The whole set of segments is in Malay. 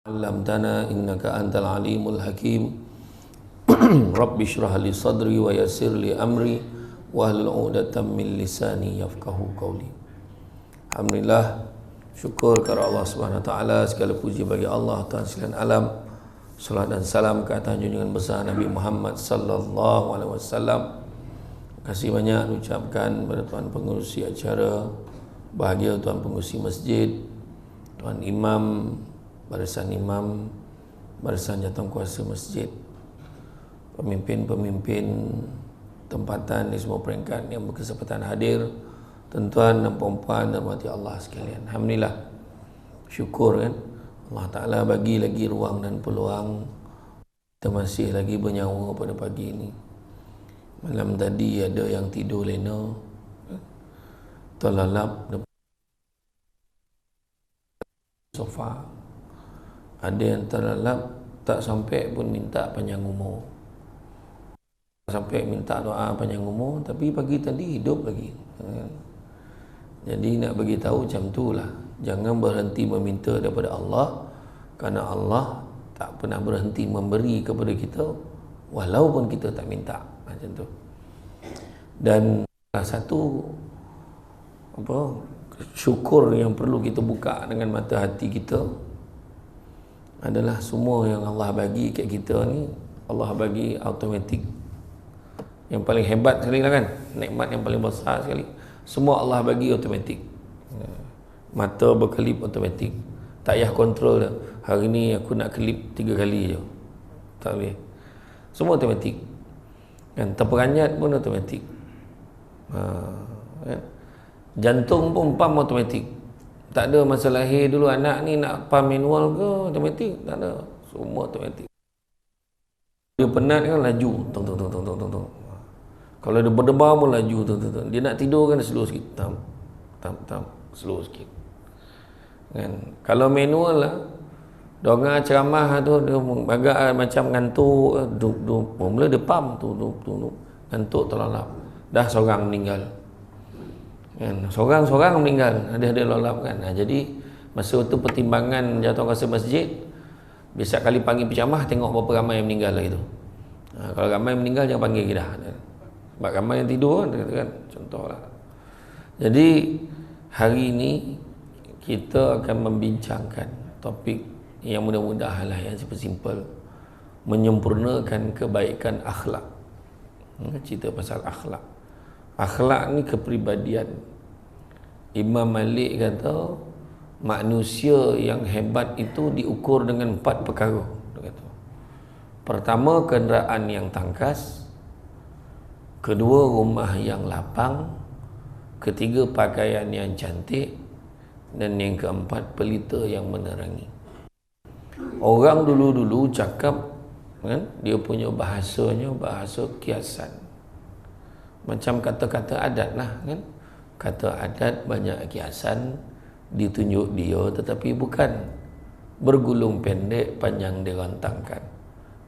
'allamtana innaka antal alimul hakim. Rabbi shrah li sadri wa yassir li amri wahlul 'uqdatam min lisani yafqahu qawli. Alhamdulillah, syukur kepada Allah Subhanahu wa taala, segala puji bagi Allah Tuhan sekalian alam. Salat dan salam ke atas junjungan besar Nabi Muhammad sallallahu alaihi wasallam. Terima kasih banyak ucapkan kepada tuan pengurusi acara, bahagia tuan pengurusi masjid, tuan imam, barisan imam, barisan jawatankuasa masjid, pemimpin-pemimpin tempatan di semua peringkat yang berkesempatan hadir, tuan-tuan dan puan-puan dan rahmati Allah sekalian. Alhamdulillah, syukur kan Allah Ta'ala bagi lagi ruang dan peluang kita masih lagi bernyawa pada pagi ini. Malam tadi ada yang tidur lena, terlelap depan sofa, ada yang terlelap tak sampai pun minta panjang umur, sampai minta doa panjang umur, tapi pagi tadi hidup lagi. Jadi nak bagi tahu macam itulah, jangan berhenti meminta daripada Allah, kerana Allah tak pernah berhenti memberi kepada kita walaupun kita tak minta, macam tu. Dan salah satu syukur yang perlu kita buka dengan mata hati kita adalah semua yang Allah bagi kat kita ni, Allah bagi automatik. Yang paling hebat sekali lah kan, nikmat yang paling besar sekali, semua Allah bagi automatik. Mata berkelip automatik, tak payah kontrol dah. Hari ni aku nak kelip 3 kali je, tak boleh, semua automatik kan. Terperanjat pun automatik, kan? Jantung pun pam automatik. Tak ada masa lahir dulu anak ni nak pam manual ke automatik, tak ada, semua automatik. Dia penat kan laju tong tong tong tong tong tong. Kalau dia berdebar pun laju tong tong tong. Dia nak tidur kan slow sikit, tam tam tam, slow sikit kan. Kalau manual lah, donga ceramah tu dia agak macam ngantuk, duk duk mula dia pam tu duk duk ngantuk terlelap, dah seorang meninggal kan, seorang meninggal, ada lolap kan. Jadi masa tu pertimbangan jawatankuasa masjid, biasa kali panggil penceramah tengok berapa ramai yang meninggal lagi tu. Kalau ramai yang meninggal jangan panggil dah, sebab ramai yang tidur kan, contohlah. Jadi hari ini kita akan membincangkan topik yang mudah-mudahan lah, yang simple, menyempurnakan kebaikan akhlak. Cerita pasal akhlak. Akhlak ni kepribadian. Imam Malik kata manusia yang hebat itu diukur dengan 4 perkara. Dia kata, pertama, kenderaan yang tangkas. Kedua, rumah yang lapang. Ketiga, pakaian yang cantik. Dan yang keempat, pelita yang menerangi. Orang dulu-dulu cakap kan, dia punya bahasanya bahasa kiasan, macam kata-kata adat lah kan. Kata adat banyak kiasan, ditunjuk dia tetapi bukan bergulung pendek panjang dirantangkan.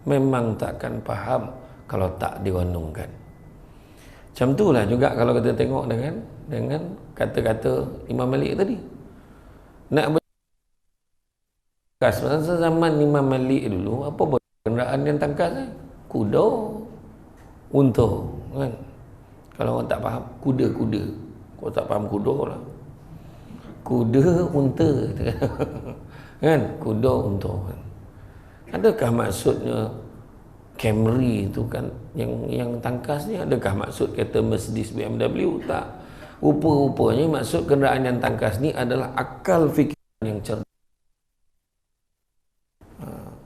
Memang takkan faham kalau tak direnungkan. Macam itulah juga kalau kita tengok dengan kata-kata Imam Malik tadi. Nak masa zaman Imam Malik dulu, apa kenderaan yang tangkas? Kuda, unta kan. Kalau orang tak faham, kuda-kuda. Kau tak faham kuda lah, kuda, unta kan, kuda, unta kan. Adakah maksudnya Camry itu kan yang tangkas ni, adakah maksud kata Mercedes, BMW? Tak. Rupa-rupanya maksud kenderaan yang tangkas ni adalah akal fikiran yang cerdas.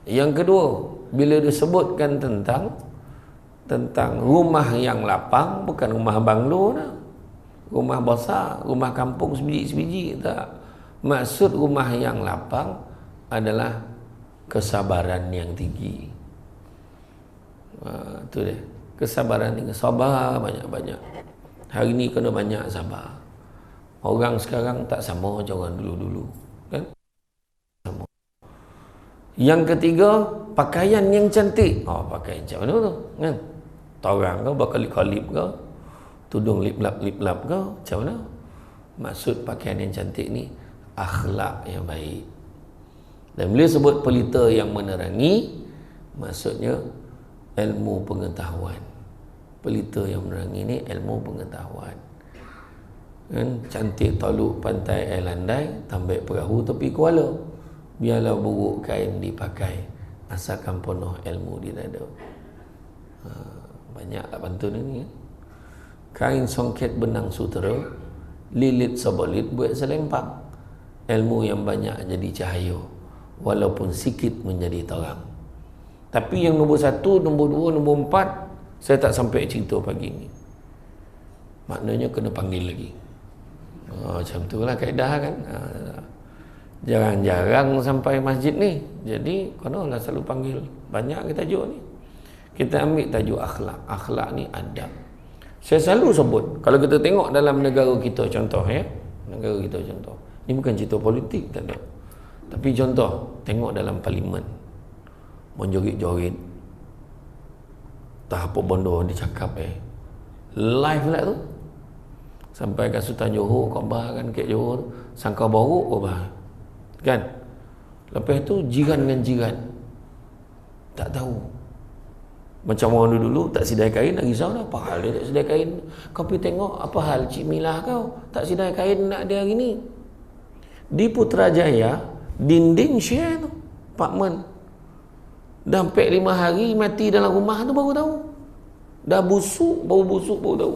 Yang kedua, bila disebutkan tentang rumah yang lapang, bukan rumah banglo dah, rumah besar, rumah kampung sebiji-sebiji, tak. Maksud rumah yang lapang adalah kesabaran yang tinggi. Itu dia, kesabaran tinggi, sabar banyak-banyak. Hari ni kena banyak sabar. Orang sekarang tak sama macam orang dulu-dulu kan. Sama. Yang ketiga, pakaian yang cantik. Pakaian macam mana tu kan? Torang ke, berkelip-kelip ke, tudung lip-lap ke, macam mana? Maksud pakaian yang cantik ni akhlak yang baik. Dan beliau sebut pelita yang menerangi, maksudnya ilmu pengetahuan. Pelita yang menerangi ni ilmu pengetahuan. Kan? Cantik taluk pantai air landai, tambah perahu tepi kuala. Biarlah buruk kain dipakai, asalkan penuh ilmu di dada. Banyak tak pantun ni. Kain songket benang sutera, lilit sebelit buat selempang. Ilmu yang banyak jadi cahaya, walaupun sikit menjadi terang. Tapi yang nombor 1, nombor 2, nombor 4 saya tak sampai cerita pagi ni. Maknanya kena panggil lagi. Macam tu lah kaedah kan. Jarang-jarang sampai masjid ni. Jadi konolah selalu panggil. Banyak kita tajuk ni. Kita ambil tajuk akhlak. Akhlak ni adab. Saya selalu sebut, kalau kita tengok dalam negara kita contoh ya. Negara kita contoh. Ni bukan cerita politik tak ada. Tapi contoh, tengok dalam parlimen. Menjorit-jorit. Tak apa benda dia cakap live lah tu. Sampai kat Sultan Johor, khabar kan Kek Johor, sangka borok khabar. Kan? Lepas tu jiran dengan jiran. Tak tahu. Macam orang dulu tak sidai kain, nak risau dah. Apa hal dia tak sidai kain? Kau pergi tengok apa hal Cik Milah kau tak sidai kain nak dia hari ni. Di Putrajaya, dinding share tu, apartmen. Dah sampai 5 hari mati dalam rumah tu baru tahu. Dah busuk, baru busuk baru tahu.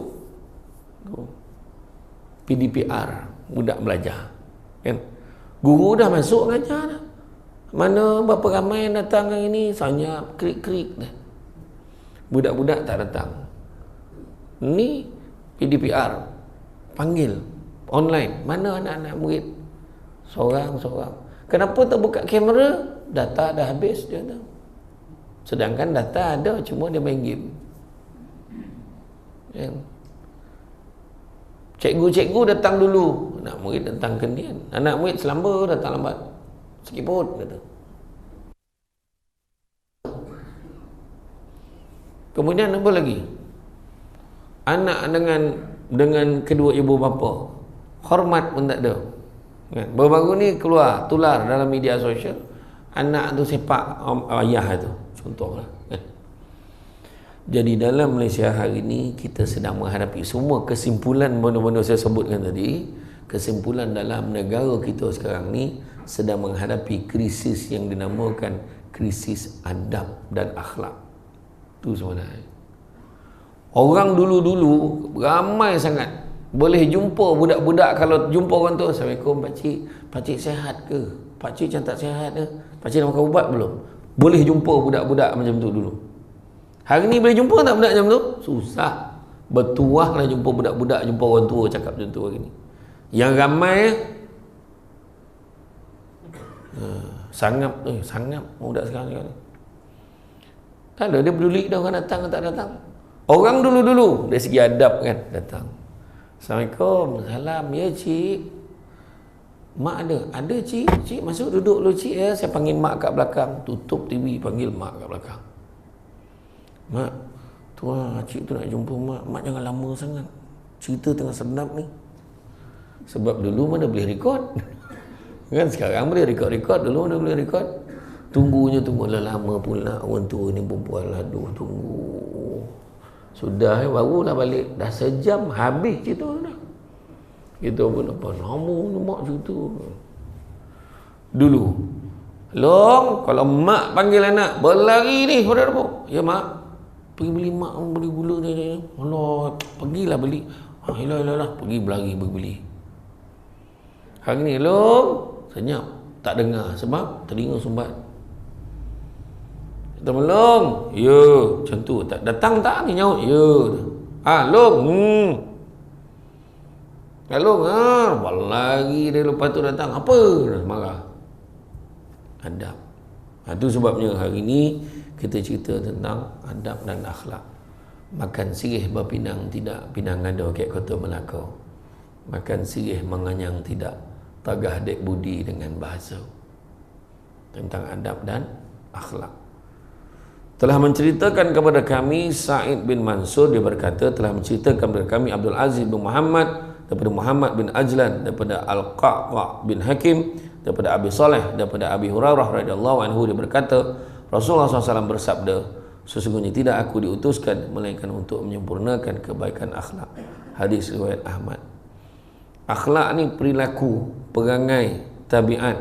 PDPR, budak belajar. Kan? Guru dah masuk ngajar dah. Mana berapa ramai yang datang hari ni, senyap, krik-krik dah. Budak-budak tak datang. Ni PDPR panggil online. Mana anak-anak murid? Seorang-seorang. Kenapa tak buka kamera? Data dah habis dia tahu. Sedangkan data ada, cuma dia main game. Kan? Cikgu-cikgu datang dulu, anak murid datang kemudian. Anak murid selamba datang lambat. Sikit pun kata. Kemudian apa lagi? Anak dengan kedua ibu bapa, hormat pun tak ada. Kan? Baru-baru ni keluar tular dalam media sosial, anak tu sepak ayah tu, contohlah. Jadi dalam Malaysia hari ini kita sedang menghadapi semua kesimpulan benda-benda saya sebutkan tadi. Kesimpulan dalam negara kita sekarang ni sedang menghadapi krisis yang dinamakan krisis adab dan akhlak. Itu sebenarnya. Orang dulu-dulu ramai sangat. Boleh jumpa budak-budak, kalau jumpa orang tu, Assalamualaikum pakcik, pakcik sihat ke? Pakcik macam tak sihat ke? Pakcik dah makan ubat belum? Boleh jumpa budak-budak macam tu dulu. Hari ni boleh jumpa tak budak macam tu? Susah. Bertuah lah jumpa budak-budak, jumpa orang tua cakap macam tu hari ni. Yang ramai sangap budak sekarang ni. Tak ada dia peduli dah orang datang atau tak datang. Orang dulu-dulu dari segi adab kan datang. Assalamualaikum, salam, ya cik. Mak ada? Ada cik. Cik masuk duduk dulu cik ya. Saya panggil mak kat belakang. Tutup TV, panggil mak kat belakang. Mak, tu lah cik tu nak jumpa mak. Mak jangan lama sangat. Cerita tengah sedap ni. Sebab dulu mana boleh rekod. Kan sekarang boleh rekod-rekod. Dulu mana boleh rekod. Tunggunya lama pula. Orang tua ni perempuan lah. Aduh, tunggu. Sudah barulah balik. Dah sejam habis cerita dah. Kita pun apa nama ni mak cerita. Dulu. Long, kalau mak panggil anak, berlari ni pada apa? Ya mak. Pergi beli mak beli gula ni. Allah, pergilah beli. Ilah, pergi berlari beli. Hari ni Long, senyap. Tak dengar sebab telinga sumbat. Kita melong. Ya, macam tu. Tak datang tak ni nyaut. Ya. Long. Long, berlari dia lepas tu datang. Apa? Marah. Adab. Itu sebabnya hari ni kita cerita tentang adab dan akhlak. Makan sirih berpinang tidak, pinang ada kat kota Melaka. Makan sirih menganyang tidak, tagah dek budi dengan bahasa. Tentang adab dan akhlak. Telah menceritakan kepada kami Sa'id bin Mansur, dia berkata telah menceritakan kepada kami Abdul Aziz bin Muhammad, daripada Muhammad bin Ajlan, daripada Al-Qa'qa' bin Hakim, daripada Abi Saleh, daripada Abi Hurairah radhiyallahu anhu, dia berkata, Rasulullah SAW bersabda, sesungguhnya tidak aku diutuskan melainkan untuk menyempurnakan kebaikan akhlak. Hadis riwayat Ahmad. Akhlak ni perilaku, perangai, tabiat.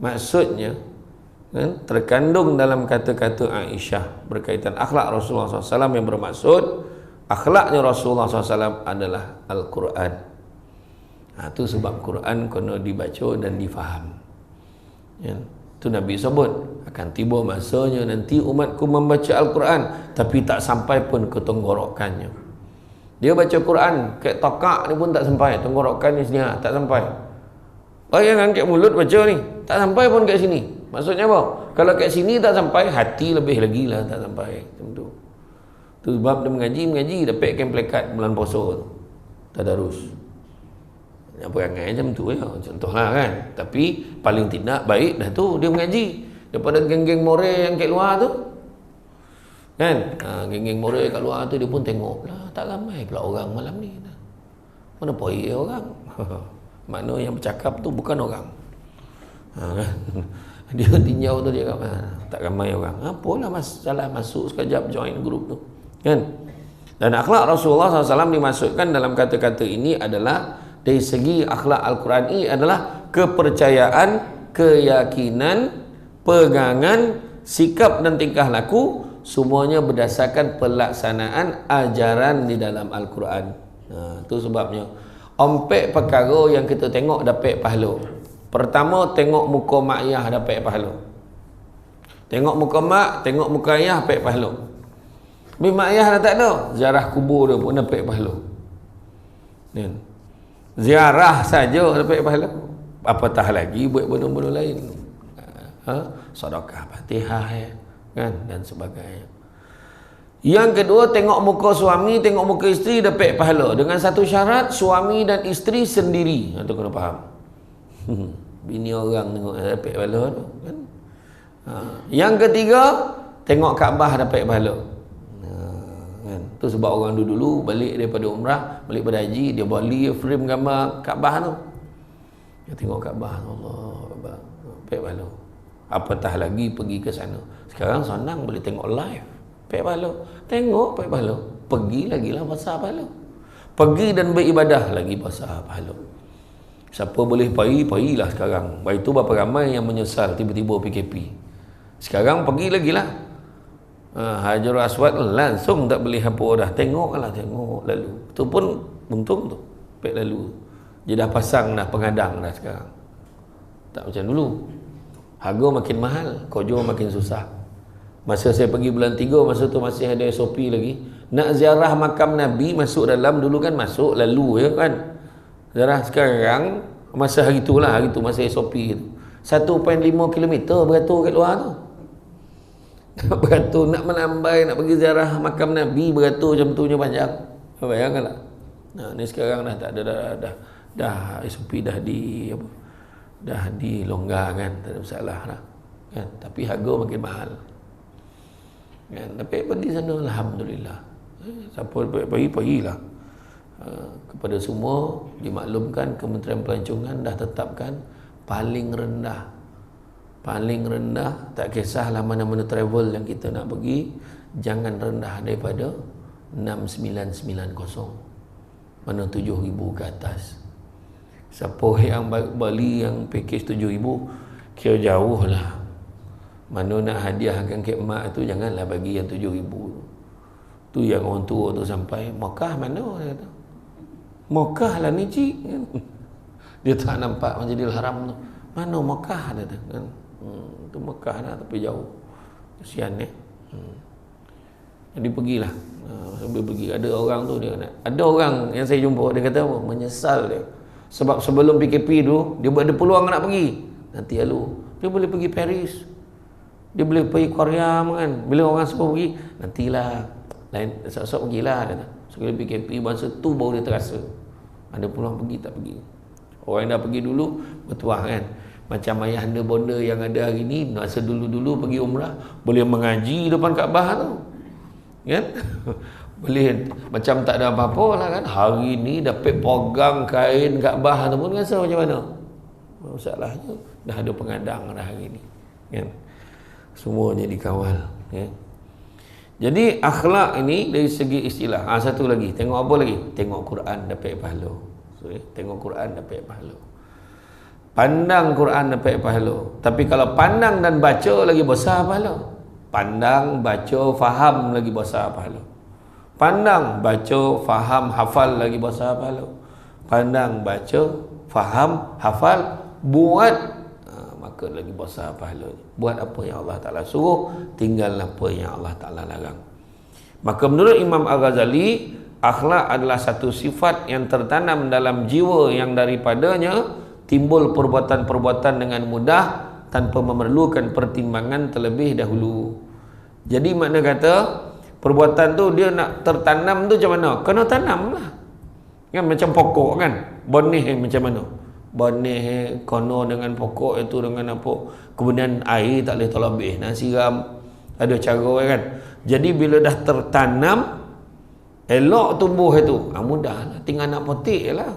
Maksudnya kan, terkandung dalam kata-kata Aisyah berkaitan akhlak Rasulullah SAW yang bermaksud akhlaknya Rasulullah SAW adalah Al-Quran. Itu sebab Quran kena dibaca dan difaham. Itu Nabi sebut, akan tiba masanya nanti umatku membaca Al-Quran tapi tak sampai pun ke tenggorokannya. Dia baca Quran kat tokak ni pun tak sampai, tenggorokan ni sini tak sampai. Yang angkat mulut baca ni tak sampai pun kat sini. Maksudnya apa? Kalau kat sini tak sampai, hati lebih lagi lah tak sampai. Macam tu. Tu sebab dia mengaji dapatkan plekat bulan puasa tu, tadarus. Apa perangai macam tu ya, contohlah kan. Tapi paling tidak baik dah tu dia mengaji daripada geng-geng more yang kat luar tu kan. Geng-geng more kat luar tu dia pun tengok lah, tak ramai pula orang malam ni. Mana poi orang. Makna yang bercakap tu bukan orang. Kan? Dia tinjau tu dia kata, tak ramai orang. Apalah masalah masuk sekejap join grup tu kan. Dan akhlak Rasulullah SAW dimasukkan dalam kata-kata ini adalah dari segi akhlak Al-Quran ini adalah kepercayaan, keyakinan, pegangan, sikap dan tingkah laku, semuanya berdasarkan pelaksanaan ajaran di dalam Al-Quran. Itu sebabnya ompek perkara yang kita tengok dapat pahala. Pertama, tengok muka mak ayah dapat pahala. Tengok muka mak, tengok muka ayah dapat pahala. Tapi mak ayah dah tak ada, ziarah kubur dia pun dapat pahala. Ziarah saja dapat pahala, apatah lagi buat benda-benda lain. Sedekah Fatihah kan, dan sebagainya. Yang kedua, tengok muka suami, tengok muka isteri dapat pahala, dengan satu syarat, suami dan isteri sendiri. Itu kena faham. Bini orang tengok dapat pahala tu kan. Yang ketiga, tengok Kaabah dapat pahala. Kan? Tu sebab orang dulu balik daripada umrah, balik pada haji, dia beli frame gambar Kaabah tu. Dia tengok Kaabah, Allah, dapat pahala. Apatah lagi pergi ke sana. Sekarang senang boleh tengok live, dapat pahala. Tengok dapat pahala. Pergi lagi lah pasal pahala. Pergi dan beribadah lagi pasal pahala. Siapa boleh pergilah sekarang. Baik tu berapa ramai yang menyesal tiba-tiba PKP. Sekarang pergi lagi lah. Hajar Aswad langsung tak boleh apa dah. Tengok lalu. Itu pun untung tu. Pek lalu. Dia dah pasang dah pengadang dah sekarang. Tak macam dulu. Harga makin mahal, kojo makin susah. Masa saya pergi bulan 3, masa tu masih ada SOP lagi. Nak ziarah makam Nabi masuk dalam, dulu kan masuk lalu ya kan. Ziarah sekarang masa hari tu lah, hari tu masa SOP tu. 1.5 km beratur kat luar tu. Beratur nak melambai, nak pergi ziarah makam Nabi, beratur macam tu nya panjang. Bayangkanlah. Ni sekarang dah tak ada dah SOP dah di apa? Dah dilonggarkan, tak ada masalah dah. Kan? Tapi harga makin mahal. Kan? Tapi pergi sana alhamdulillah. Siapa pergilah. Kepada semua dimaklumkan Kementerian Pelancongan dah tetapkan paling rendah, tak kisahlah mana-mana travel yang kita nak pergi, jangan rendah daripada 6990, mana 7,000 ke atas. Siapa yang Bali yang package 7,000 kira jauh lah. Mana nak hadiahkan kek mak tu, janganlah bagi yang 7,000 tu, yang orang tua tu sampai Mekah mana dia kata. Mekah lah ni cik kan? Dia tak nampak Masjidil Haram tu. Mana Mekah dia tu kan? Tu Mekah dah tapi jauh. Kesian Jadi pergilah. Sambil pergi ada orang tu dia nak. Ada orang yang saya jumpa dia kata apa? Menyesal dia. Sebab sebelum PKP tu dia ada peluang nak pergi. Nanti lalu dia boleh pergi Paris. Dia boleh pergi Korea kan. Bila orang suruh pergi, nantilah. Lain esok-esok pergilah kata. Sekali PKP masa tu baru dia terasa. Ada peluang pergi tak pergi. Orang yang dah pergi dulu bertuah kan. Macam ayah anda bonda yang ada hari ni, masa dulu-dulu pergi umrah boleh mengaji depan Kaabah tu. Kan? Boleh macam tak ada apa-apa lah kan. Hari ni dapat pegang kain Kaabah tu pun rasa macam mana? Masalahnya dah ada pengadang dah hari ni, kan? Semua jadi kawal, ya. Jadi akhlak ini dari segi istilah. Satu lagi, tengok apa lagi? Tengok Quran dapat pahala. So, tengok Quran dapat pahala. Pandang Quran dapat pahala. Tapi kalau pandang dan baca lagi besar pahala. Pandang, baca, faham lagi besar pahala. Pandang, baca, faham, hafal lagi besar pahala. Pandang, baca, faham, hafal, buat, maka lagi besar pahala. Buat apa yang Allah Ta'ala suruh, tinggal apa yang Allah Ta'ala larang. Maka menurut Imam Al-Ghazali, akhlak adalah satu sifat yang tertanam dalam jiwa yang daripadanya timbul perbuatan-perbuatan dengan mudah tanpa memerlukan pertimbangan terlebih dahulu. Jadi makna kata perbuatan tu dia nak tertanam tu macam mana? Kena tanam lah, kan? Macam pokok, kan? Benih macam mana? Benih kono dengan pokok itu dengan apa, kemudian air tak boleh terlebih, nak siram ada cara, kan? Jadi bila dah tertanam elok tumbuh itu, mudah lah, tinggal nak petik je lah,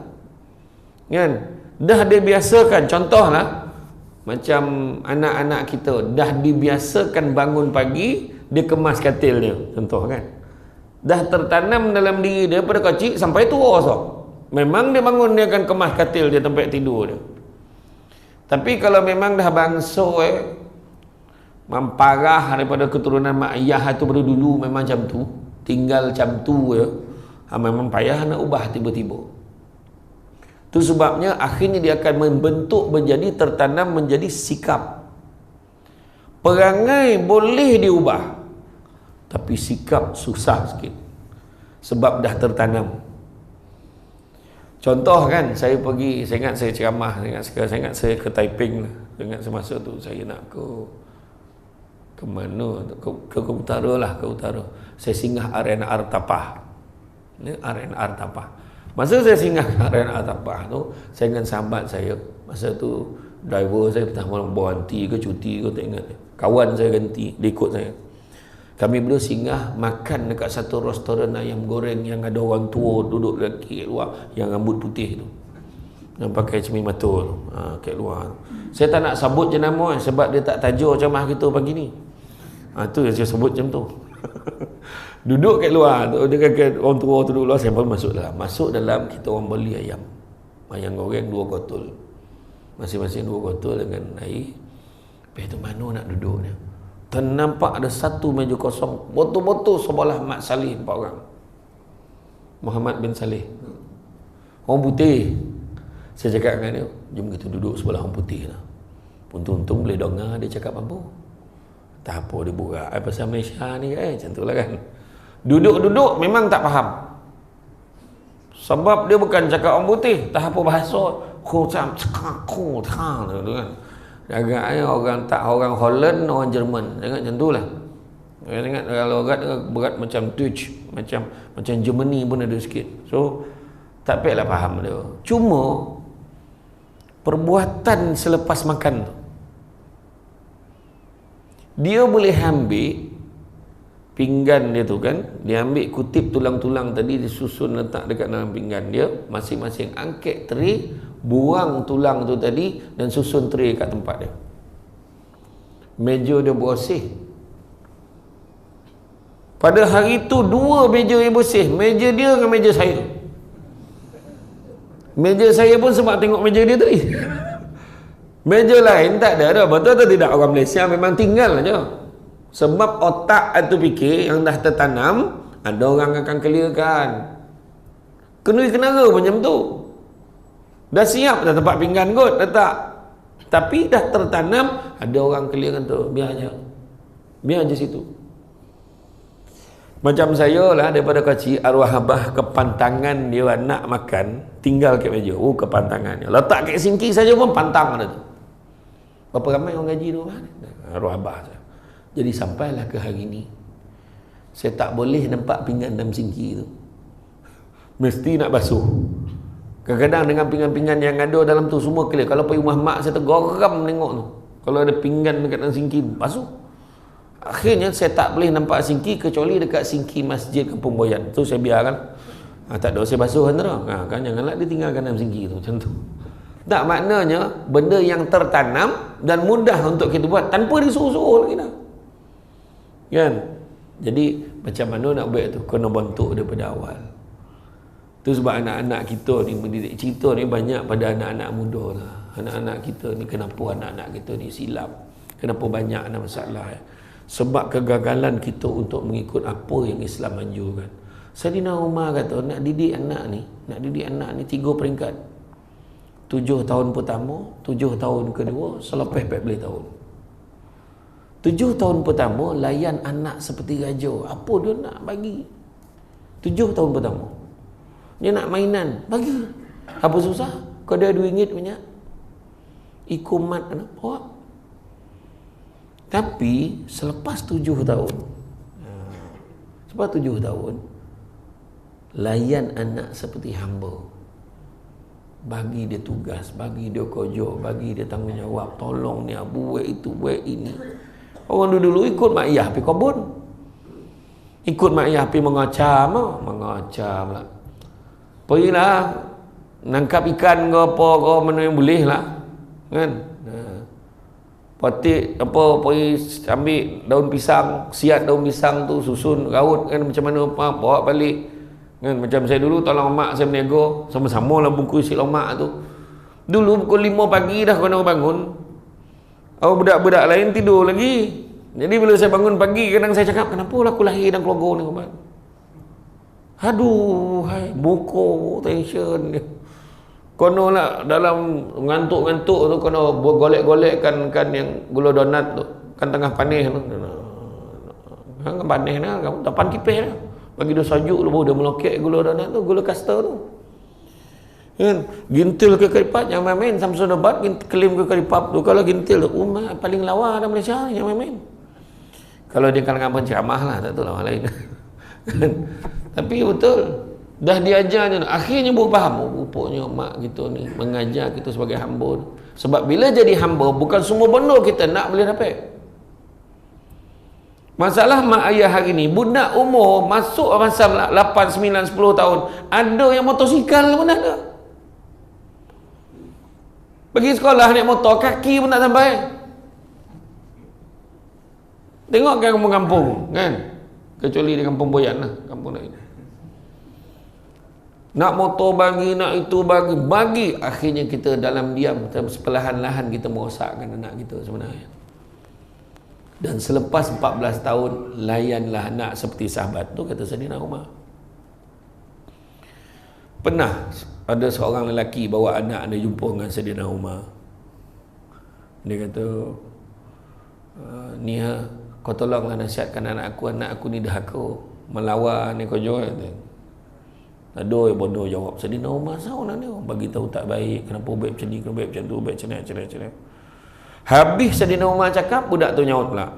kan? Dah dibiasakan, contohlah macam anak-anak kita dah dibiasakan bangun pagi dia kemas katil dia, contoh, kan? Dah tertanam dalam diri dia pada kecil sampai tua, so memang dia bangun dia akan kemas katil dia tempat tidur dia. Tapi kalau memang dah bangsa memparah daripada keturunan mak ayah itu pada dulu memang macam tu, tinggal macam tu ya, memang payah nak ubah tiba-tiba. Itu sebabnya akhirnya dia akan membentuk menjadi, tertanam menjadi sikap. Perangai boleh diubah, tapi sikap susah sikit sebab dah tertanam. Contoh, kan, saya pergi, saya ingat saya ceramah, saya ingat saya ke Taiping lah. Saya ingat semasa tu saya nak ke mana, ke utara lah, ke utara. Saya singgah RNR Tapah. Ni RNR Tapah. Masa saya singgah RNR Tapah tu, saya dengan sahabat saya. Masa tu driver saya pertama berhenti ke cuti ke tak ingat. Kawan saya ganti, dia ikut saya. Kami berdua singgah makan dekat satu restoran ayam goreng yang ada orang tua duduk lagi kat luar, yang rambut putih tu, yang pakai cermin mata tu, kat luar. Saya tak nak sebut jenama sebab dia tak tajuk ceramah kita pagi ni. Tu yang saya sebut macam tu. Duduk kat luar tu, dia kata orang tua tu duduk luar, saya pun masuk dalam. Masuk dalam, kita orang beli ayam goreng 2 botol, masing-masing 2 botol dengan air. Lepas tu mana nak duduk dia, ternampak ada satu meja kosong, botol-botol sebelah Mat Saleh 4 orang. Muhammad bin Saleh, orang putih. Saya cakap dengan dia, jom kita duduk sebelah orang putih lah. Untung-untung boleh dengar dia cakap apa. Tak apa dia burak pasal Malaysia ni, macam tu lah, kan. Duduk-duduk memang tak faham, sebab dia bukan cakap orang putih, tak apa bahasa kan. Agaknya orang Holland, orang Jerman, jangan macam tu lah. Ingat kalau berat macam Dutch, macam Germany pun ada sikit. So tak payahlah faham dia. Cuma perbuatan selepas makan tu, dia boleh ambil pinggan dia tu, kan, dia ambil kutip tulang-tulang tadi, disusun letak dekat dalam pinggan dia, masing-masing angkat tray, buang tulang tu tadi dan susun tray kat tempat dia. Meja dia bersih. Pada hari tu 2 meja yang bersih, meja dia dengan meja saya. Meja saya pun sebab tengok meja dia tadi. Meja lain tak ada dah. Betul atau tidak? Orang Malaysia memang tinggal aja. Sebab otak itu fikir yang dah tertanam, ada orang akan clearkan. Kenara macam tu. Dah siap dah tempat pinggan kot, letak. Tapi dah tertanam, ada orang clearkan tu. Biar aja situ. Macam saya lah, daripada kecil, arwah abah kepantangan dia nak makan, tinggal kat meja. Kepantangannya. Letak kat sinki saja pun pantang ada tu. Berapa ramai orang gaji tu? Arwah abah tu. Jadi sampailah ke hari ni, saya tak boleh nampak pinggan dalam sinki tu. Mesti nak basuh. Kadang-kadang dengan pinggan-pinggan yang ada dalam tu semua clear. Kalau pergi rumah mak saya tergoram tengok tu, kalau ada pinggan dekat dalam sinki, basuh. Akhirnya saya tak boleh nampak sinki kecuali dekat sinki masjid Kampung Boyan. Tu saya biarkan. Tak ada, saya basuh kan, kan, janganlah ditinggalkan dalam sinki tu macam tu. Tak, maknanya benda yang tertanam dan mudah untuk kita buat tanpa disuruh-suruh lagi dah. Kan? Jadi macam mana nak buat tu? Kena bentuk daripada awal. Tu sebab anak-anak kita ni mendidik, cerita ni banyak pada anak-anak muda lah. Anak-anak kita ni, kenapa anak-anak kita ni silap? Kenapa banyak ada masalah? Sebab kegagalan kita untuk mengikut apa yang Islam anjurkan. Sayyidina Umar kata nak didik anak ni 3 peringkat. 7 tahun pertama, 7 tahun kedua, selepas 14 tahun. 7 tahun pertama layan anak seperti raja. Apa dia nak bagi? 7 tahun pertama. Dia nak mainan, bagi. Apa susah? Kau ada RM2 banyak. Ikumat anak bawa. Tapi selepas 7 tahun, selepas 7 tahun, layan anak seperti hamba. Bagi dia tugas, bagi dia kerja, bagi dia tanggungjawab. Tolong ni, buat itu, buat ini. Orang dulu ikut mak ayah pergi kebun. Ikut mak ayah pergi mengacam lah. Pergilah nangkap ikan ke apa ke mana yang boleh lah. Kan? Patik apa, pergi ambil daun pisang, siat daun pisang tu, susun raut kan macam mana apa, bawa balik. Kan? Macam saya dulu tolong mak saya berniaga, sama-sama lah bungkus isi lemak tu. Dulu pukul 5 pagi dah kena bangun. Oh, budak-budak lain tidur lagi. Jadi bila saya bangun pagi, kadang saya cakap, kenapa lah aku lahir dan keluarga ni, kawan? Aduh, hai, buku, tension. Kono lah dalam ngantuk-ngantuk tu, kono golek-golek kan yang gula donat tu. Kan tengah panis tu. Kan panis lah, kamu depan kipis lah. Bagi dia sajuk tu, baru dia melokek gula donat tu, gula kasta tu. Kan? Gintil ke keripat, yang main-main Samsul Debat, kelim ke keripat tu. Kalau gintil tu, paling lawa dalam Malaysia, yang main-main. Kalau dia kalangan penceramah lah, tak tahu lah orang lain. Tapi betul, dah diajar je. Akhirnya baru faham, rupanya mak kita ni mengajar kita sebagai hamba. Sebab bila jadi hamba, bukan semua benda kita nak boleh dapat. Masalah mak ayah hari ni, budak umur masuk masa 8, 9, 10 tahun, ada yang motosikal pun ada. Pergi sekolah naik motor, kaki pun tak sampai. Tengok kan kampung-kampung, kan? Kecuali di kampung Boyan lah, kampung lain. Nak motor bagi, nak itu bagi. Akhirnya kita dalam diam, perlahan-lahan kita merosakkan anak kita sebenarnya. Dan selepas 14 tahun, layanlah anak seperti sahabat tu, kata Sayyidina Umar. Pernah ada seorang lelaki bawa anak dia jumpa dengan Sayyidina Umar. Dia kata, ni kau tolonglah nasihatkan anak aku ni dahaka, melawan ni kau jual. Aduh, bodoh jawab. Sayyidina Umar sahaja ni, bagi tahu tak baik, kenapa baik macam ni, kenapa baik macam tu, baik macam ni. Habis Sayyidina Umar cakap, budak tu nyaut pula.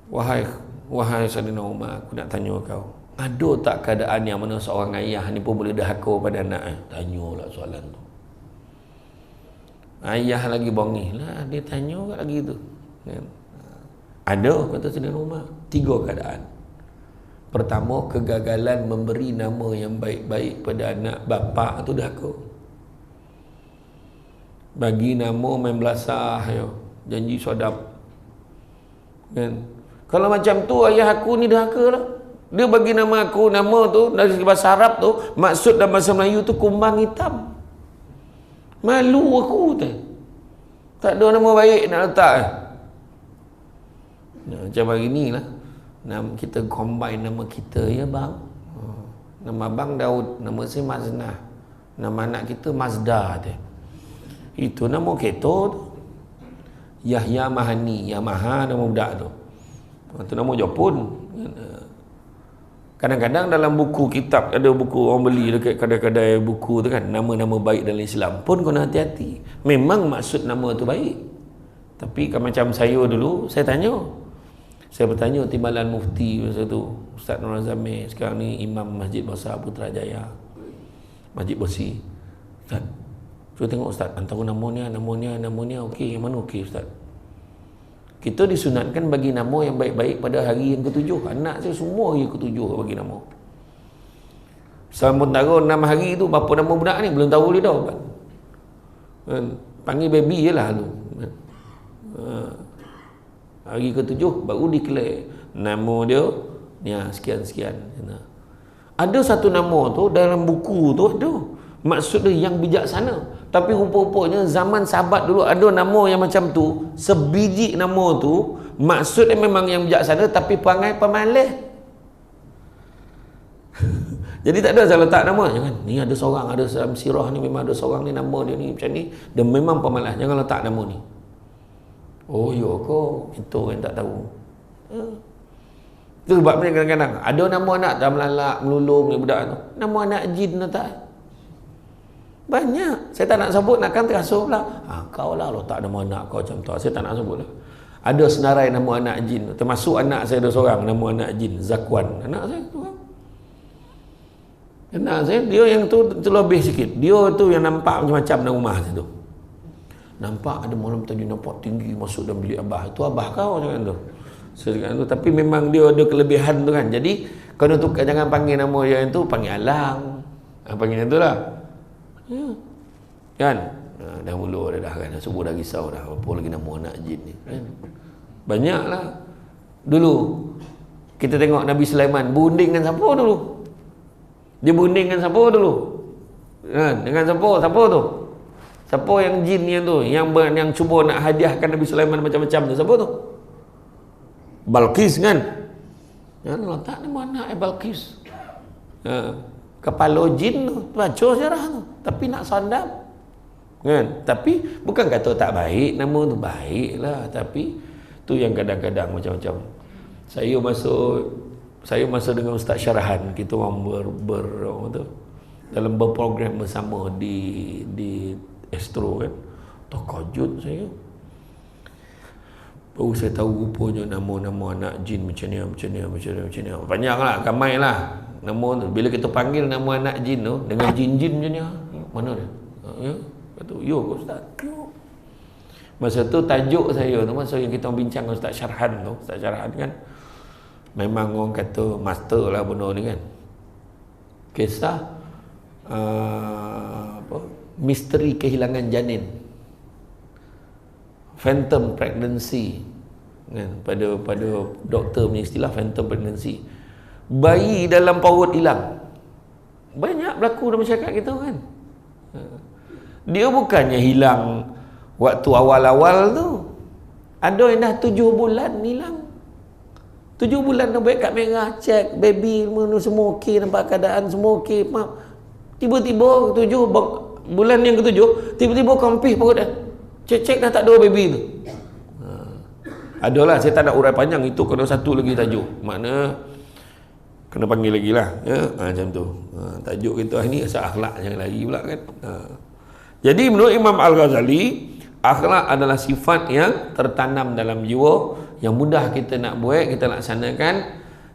Wahai Sayyidina Umar, aku nak tanya kau, ada tak keadaan yang mana seorang ayah ni pun boleh dahaka pada anak? Tanyalah soalan tu. Ayah lagi bongih lah, dia tanya lagi tu. Ada, kata Sayyidina Umar, 3 keadaan. Pertama, kegagalan memberi nama yang baik-baik pada anak bapa tu dahaka. Bagi nama main belasah, janji sodap. Kan? Kalau macam tu, ayah aku ni dahaka lah. Dia bagi nama aku, nama tu dari bahasa Arab tu, maksud dalam bahasa Melayu tu kumbang hitam. Malu aku tu. Tak ada nama baik nak letak. Macam hari ni lah, kita combine nama kita, ya bang. Nama abang Daud, nama saya Maznah, nama anak kita Mazda tu. Itu nama kereta tu. Yahya Mahani, Yamaha nama budak tu. Itu nama Jepun. Kadang-kadang dalam buku kitab, ada buku orang beli dekat kedai-kedai buku tu kan, nama-nama baik dalam Islam pun kena hati-hati. Memang maksud nama tu baik, tapi kan macam saya dulu, saya bertanya timbalan mufti masa tu, Ustaz Nur Azamir, sekarang ni Imam Masjid Besar Putrajaya, Masjid Besi. Ustaz, cuba tengok Ustaz, antara namanya okey, yang mana okey Ustaz? Kita disunatkan bagi nama yang baik-baik pada hari yang ke-7. Anak saya semua hari ke-7 bagi nama. Sementara 6 hari tu, berapa nama budak ni belum tahu dia dah. Panggil baby je lah lu. Hari ke-7 baru declare nama dia ni sekian-sekian. Ada satu nama tu dalam buku tu ada maksud dia yang bijaksana. Tapi rupa-rupanya zaman sahabat dulu ada nama yang macam tu, sebiji nama tu maksudnya memang yang bijaksana tapi perangai pemalas. Jadi tak ada salah letak nama, jangan ni ada seorang, ada dalam sirah ni memang ada seorang ni nama dia ni macam ni, dia memang pemalas, jangan letak nama ni. Oh ya ke, itu yang tak tahu. Itu sebabnya kadang-kadang ada nama anak dah melalak melulung ni budak tu, nama anak jin letak. Banyak. Saya tak nak sebut, nakkan terasa pula. Kau lah letak nama anak kau macam tu. Saya tak nak sebut lah. Ada senarai nama anak jin. Termasuk anak saya ada seorang nama anak jin, Zakwan. Anak saya tu kan. Anak saya, dia yang tu terlebih sikit. Dia tu yang nampak macam-macam dalam rumah saya tu. Nampak ada malam tadi nampak tinggi masuk dalam bilik abah. Itu abah kau macam tu. Saya cakap tu. Tapi memang dia ada kelebihan tu kan. Jadi, kalau tu jangan panggil nama dia yang tu, panggil Alang. Panggil yang tu lah. Kan dah mula dah kan, semua dah risau dah apa lagi nama anak jin ni kan? Banyaklah. Dulu kita tengok Nabi Sulaiman berunding dengan siapa dulu, dia berunding dengan siapa dulu kan? Dengan siapa tu, siapa yang jin yang tu yang cuba nak hadiahkan Nabi Sulaiman macam-macam tu, siapa tu? Balqis kan? Letak nama anak Balqis. Kepala jin tu, baca sejarah tu, tapi nak sondam kan? Tapi bukan kata tak baik, nama tu baiklah, tapi tu yang kadang-kadang macam-macam. Saya masa dengan Ustaz Syarahan, kita orang dalam berprogram bersama di Astro kan, terkejut saya. Baru saya tahu rupanya nama-nama anak jin macam ni. Banyaklah, ramailah nama tu. Bila kita panggil nama anak jin tu dengan jin-jin macam ni, mana dia? Ya, kata, yo Ustaz. Yo. Masa tu tajuk saya tu, masa yang kita bincang dengan Ustaz Syarhan tu, Ustaz Syarhan kan memang orang kata master lah benda ni kan. Kisah misteri kehilangan janin, phantom pregnancy kan? Pada doktor punya istilah phantom pregnancy, bayi dalam perut hilang. Banyak berlaku dalam masyarakat kita kan. Dia bukannya hilang waktu awal-awal tu, ada yang dah 7 bulan hilang. 7 bulan dah buat kad merah, cek baby semua okey, nampak keadaan semua okey. Tiba-tiba 7 bulan yang ke-7 tiba-tiba kompis perut dia, cek dah tak ada baby tu. Adalah, saya tak nak urai panjang, itu kena satu lagi tajuk, makna kena panggil lagi lah ya? Macam tu. Tajuk kita ni asal akhlak, jangan lagi pula kan. Jadi menurut Imam Al-Ghazali, akhlak adalah sifat yang tertanam dalam jiwa, yang mudah kita nak buat, kita laksanakan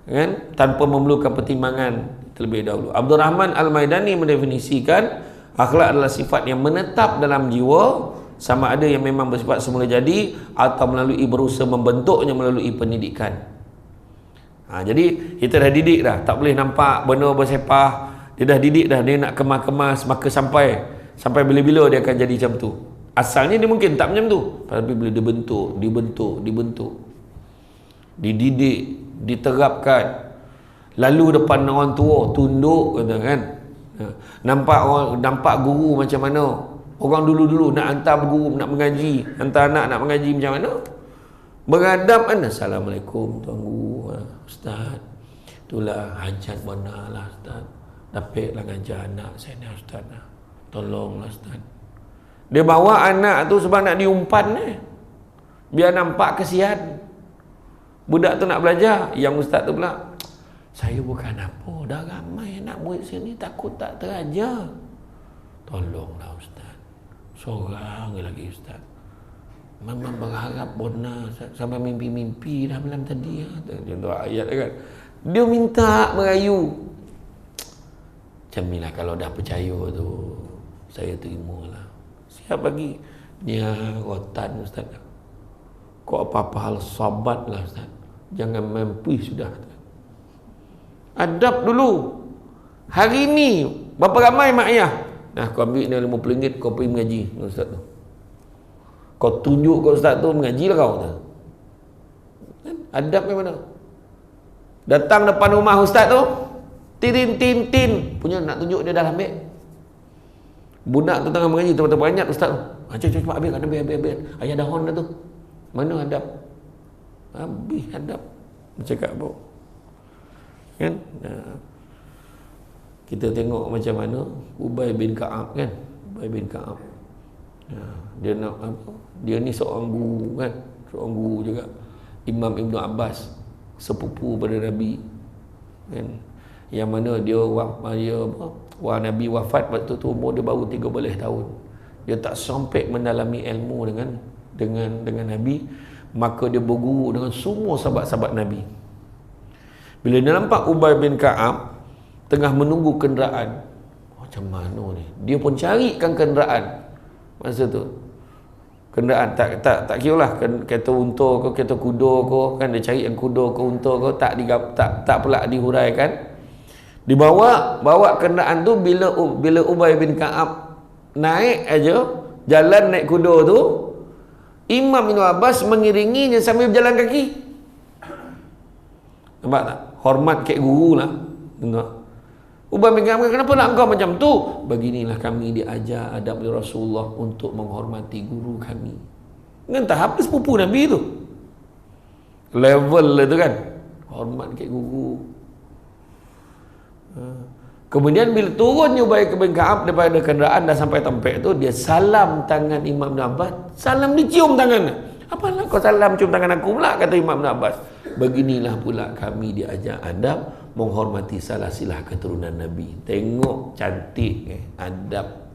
kan, tanpa memerlukan pertimbangan terlebih dahulu. Abdul Rahman Al-Maidani mendefinisikan akhlak adalah sifat yang menetap dalam jiwa, sama ada yang memang bersifat semula jadi atau melalui berusaha membentuknya melalui pendidikan. Jadi kita dah didik dah, tak boleh nampak benda bersepah, dia dah didik dah, dia nak kemas-kemas, maka sampai bila-bila dia akan jadi macam tu. Asalnya dia mungkin tak macam tu, tapi bila dibentuk, dididik, diterapkan, lalu depan orang tua tunduk kata kan. Nampak guru macam mana. Orang dulu nak hantar guru nak mengaji, hantar anak nak mengaji macam mana? Beradab kan. Assalamualaikum tuan guru, ustaz. Itulah hajat benar lah ustaz. Dapatlah ngajar anak saya ni ustaz. Tolonglah ustaz. Dia bawa anak tu sebab nak diumpan biar nampak kesian. Budak tu nak belajar, yang ustaz tu pula, saya bukan apa, dah ramai anak murid sini takut tak terajar. Tolonglah ustaz, seorang lagi ustaz. Mama berharap benar sampai mimpi-mimpi dah malam tadi. Contoh ayat kan. Dia minta merayu. Macam ni lah, kalau dah percaya tu, saya terimalah. Siap bagi dia rotan ustaz. Kau apa-apa hal sabatlah ustaz. Jangan mampu sudah. Adab dulu. Hari ni berapa ramai mak ayah Nah, kau ambil ni RM50, kau pergi mengaji dengan ustaz tu. Kau tunjuk ke ustaz tu, mengajilah kau tu. Adab ke mana? Datang depan rumah ustaz tu, tin, punya nak tunjuk dia dah ambil. Budak tu tengah mengaji, tempat banyak ustaz tu. Cepat habis. Ayah dah on dah tu. Mana adab? Habis adab. Cakap apa? Kan? Kita tengok macam mana Ubay bin Ka'ab kan? Ubay bin Ka'ab. Dia nak apa? Dia ni seorang guru kan? Seorang guru juga. Imam Ibn Abbas, sepupu pada Nabi. Kan? Yang mana dia Nabi wafat waktu tu umur dia baru 13 tahun. Dia tak sampai mendalami ilmu dengan Nabi, maka dia berguru dengan semua sahabat-sahabat Nabi. Bila dia nampak Ubay bin Ka'ab tengah menunggu kenderaan, macam mana ni? Dia pun carikan kenderaan masa tu. Kenderaan tak kira lah kereta unta ke kereta kuda ke, kan dia cari yang kuda ke unta ke, tak pula dihuraikan. Bawa kenderaan tu. Bila Ubay bin Ka'ab naik aja, jalan naik kuda tu, Imam Ibn Abbas mengiringinya sambil berjalan kaki. Nampak tak? Hormat kek guru lah. Tengok. Ubay bin Ka'ab, kenapa nak engkau macam tu? Beginilah kami diajar adab oleh Rasulullah untuk menghormati guru kami. Kan tak habis sepupu Nabi tu. Level tu kan. Hormat kek guru. Kemudian bila turunnya Ubay bin Ka'ab daripada kenderaan dah sampai tempat tu, dia salam tangan Imam Ibn Abbas. Salam dicium tangan. Apalah kau salam cium tangan aku pula, kata Imam Ibn Abbas. Beginilah pula kami diajar adab menghormati salah silah keturunan Nabi. Tengok cantik adab.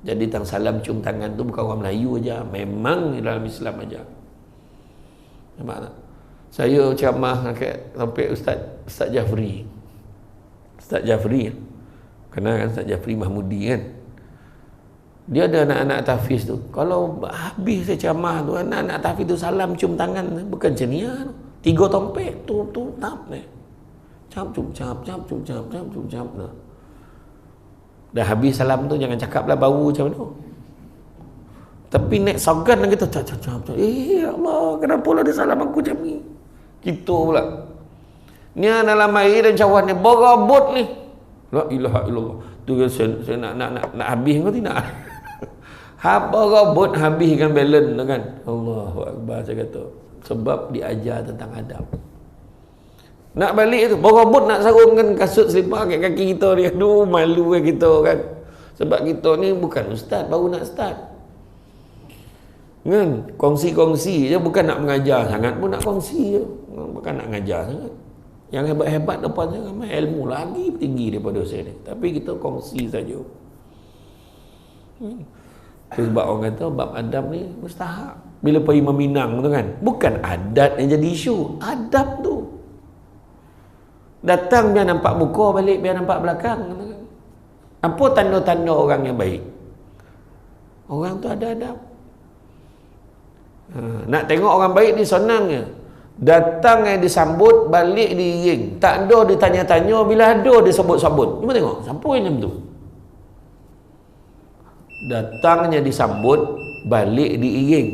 Jadi tang salam cium tangan tu bukan orang Melayu aja, memang dalam Islam aja. Nampak tak? Saya ceramah sampai Ustaz Jafri. Ustaz Jafri, kenal kan Ustaz Jafri Mahmudi kan? Dia ada anak-anak tahfiz tu. Kalau habis saya ceramah tu, anak-anak tahfiz tu salam cium tangan, bukan cenia tu. 3 tompet tu tap ni. Cap. Dah habis salam tu jangan cakaplah bau macam tu. Tapi nek sogan kita cap. Allah, kenapa lah dia salam aku macam ni? Gitu pula. Ni dalam air dan cawan ni berabot ni. La ilaha illallah. Tu saya nak habis kau tidak? Apa robot habiskan balance tu kan? Allahu akbar saya kata. Sebab diajar tentang adab. Nak balik tu, berobot nak sarungkan kasut selipar kat kaki kita ni. Aduh, malu kan kita kan. Sebab kita ni bukan ustaz, baru nak start. Kan? Kongsi-kongsi je, bukan nak mengajar sangat pun nak kongsi je. Bukan nak mengajar sangat. Yang hebat-hebat depan saya ramai ilmu lagi tinggi daripada saya ni. Tapi kita kongsi saja. Sebab orang kata bab adab ni mustahak. Bila pergi meminang tu kan, bukan adat yang jadi isu, adab tu. Datang biar nampak muka, balik biar nampak belakang. Apa tanda-tanda orang yang baik? Orang tu ada adab. Nak tengok orang baik ni senangnya. Datang yang disambut, balik diiring. Tak ada ditanya-tanya, bila ada dia sebut-sebut. Cuba tengok, siapa yang macam tu? Datangnya disambut, balik diiring.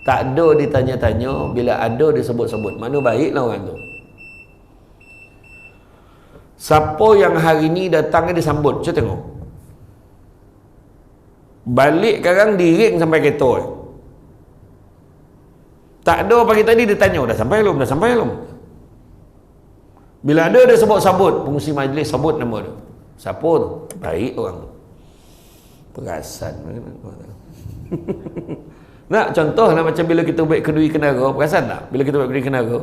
Tak ada ditanya-tanya, bila ada disebut-sebut. Mana baiklah orang tu. Siapa yang hari ni datangnya disambut? Cuba tengok. Balik sekarang diiring sampai kereta. Tak ada pagi tadi dia tanya, dah sampai belum? Bila ada dia sebut-sebut, pengurusi majlis sebut nama dia. Siapa tu? Baik orang tu. Perasan. Nak contohlah macam bila kita buat kedui kenara, perasan tak? Bila kita buat kedui kenara,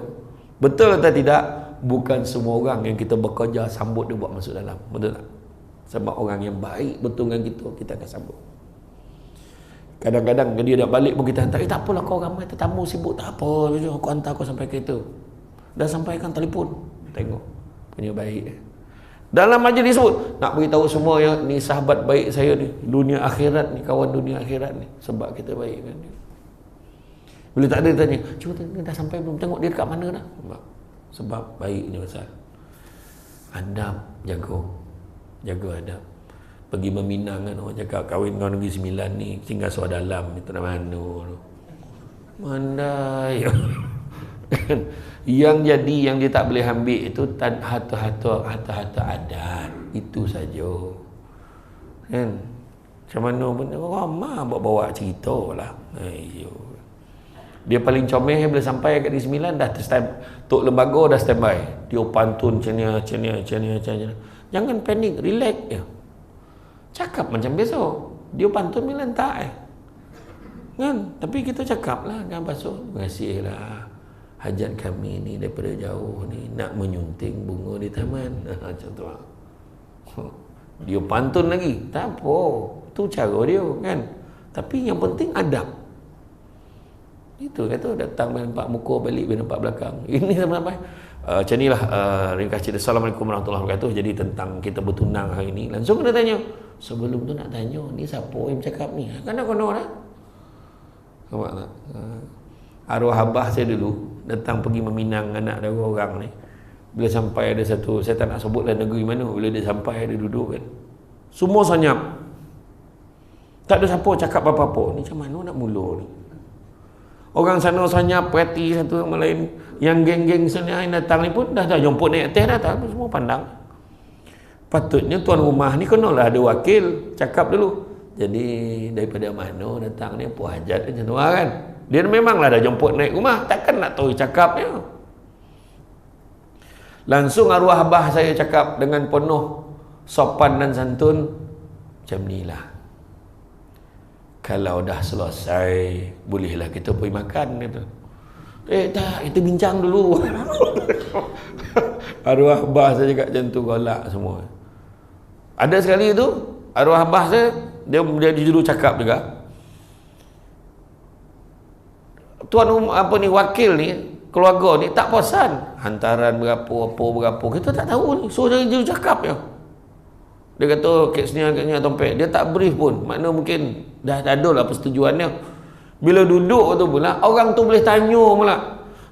betul atau tidak? Bukan semua orang yang kita bekerja sambut dia buat masuk dalam. Betul tak? Sebab orang yang baik betul dengan kita akan sambut. Kadang-kadang dia dah balik pun kita hantar, tak apalah kau ramai tetamu sibuk, tak apa, aku hantar kau sampai kereta. Dah sampaikan telefon. Tengok. Punya baik. Dalam majlis sebut, nak beritahu semua yang ni sahabat baik saya ni, dunia akhirat ni, kawan dunia akhirat ni, sebab kita baik kan dia. Bila tak ada dia tanya, cuba tengok dah sampai belum, tengok dia dekat mana dah. Sebab baiknya pasal adab, jaga adab. Pergi meminang kan, orang cakap kahwin kau Negeri Sembilan ni tinggal suara dalam ni, tak mana tu. Mandai. Yang jadi yang dia tak boleh ambil itu harta-harta adat. Itu saja. Kan? Macam mana pun ramai bawa cerita lah. Ayo. Dia paling comel bila sampai kat Negeri Sembilan dah Tok Lembaga dah standby. Dia pantun macam ni. Jangan panik, relax je. Cakap macam biasa. Dia pantun bila tak kan? Tapi kita cakap lah, jangan basuh. Terima kasih lah hajat kami ni daripada jauh ni nak menyunting bunga di taman. Macam tu lah. Dia pantun lagi. Tak apa. Itu cara dia kan. Tapi yang penting adab. Itu kata datang nampak muka balik nampak belakang. Ini sampai macam ni lah ringkas cerita. Assalamualaikum warahmatullahi wabarakatuh. Jadi tentang kita bertunang hari ni. Langsung kena tanya. Sebelum tu nak tanya, ni siapa yang cakap ni? Kena lah. Nampak tak? Arwah abah saya dulu datang pergi meminang anak dara orang ni. Bila sampai ada satu, saya tak nak sebutlah negeri mana, bila dia sampai dia duduk kan, semua senyap, tak ada siapa cakap apa-apa. Ni macam mana nak mula ni? Orang sana senyap, perhati satu sama lain. Yang geng-geng sana yang datang ni pun dah jemput naik atas dah, semua pandang. Patutnya tuan rumah ni kenalah ada wakil, cakap dulu. Jadi daripada mana datang ni, apa hajat macam tu kan. Dia memanglah dah jemput naik rumah, takkan nak tahu cakapnya. Langsung arwah abah saya cakap dengan penuh sopan dan santun, macam ni lah, kalau dah selesai bolehlah kita pergi makan gitu. Tak, kita bincang dulu. Arwah abah saya cakap macam tu, golak semua. Ada sekali tu arwah abah saya, dia juru cakap juga. Tuan wakil ni, keluarga ni tak puasan hantaran berapa, kita tak tahu ni, so dia juru cakap je. Dia kata kat sini tompek, dia tak brief pun, makna mungkin dah ada lah persetujuannya. Bila duduk tu pula orang tu boleh tanya pula,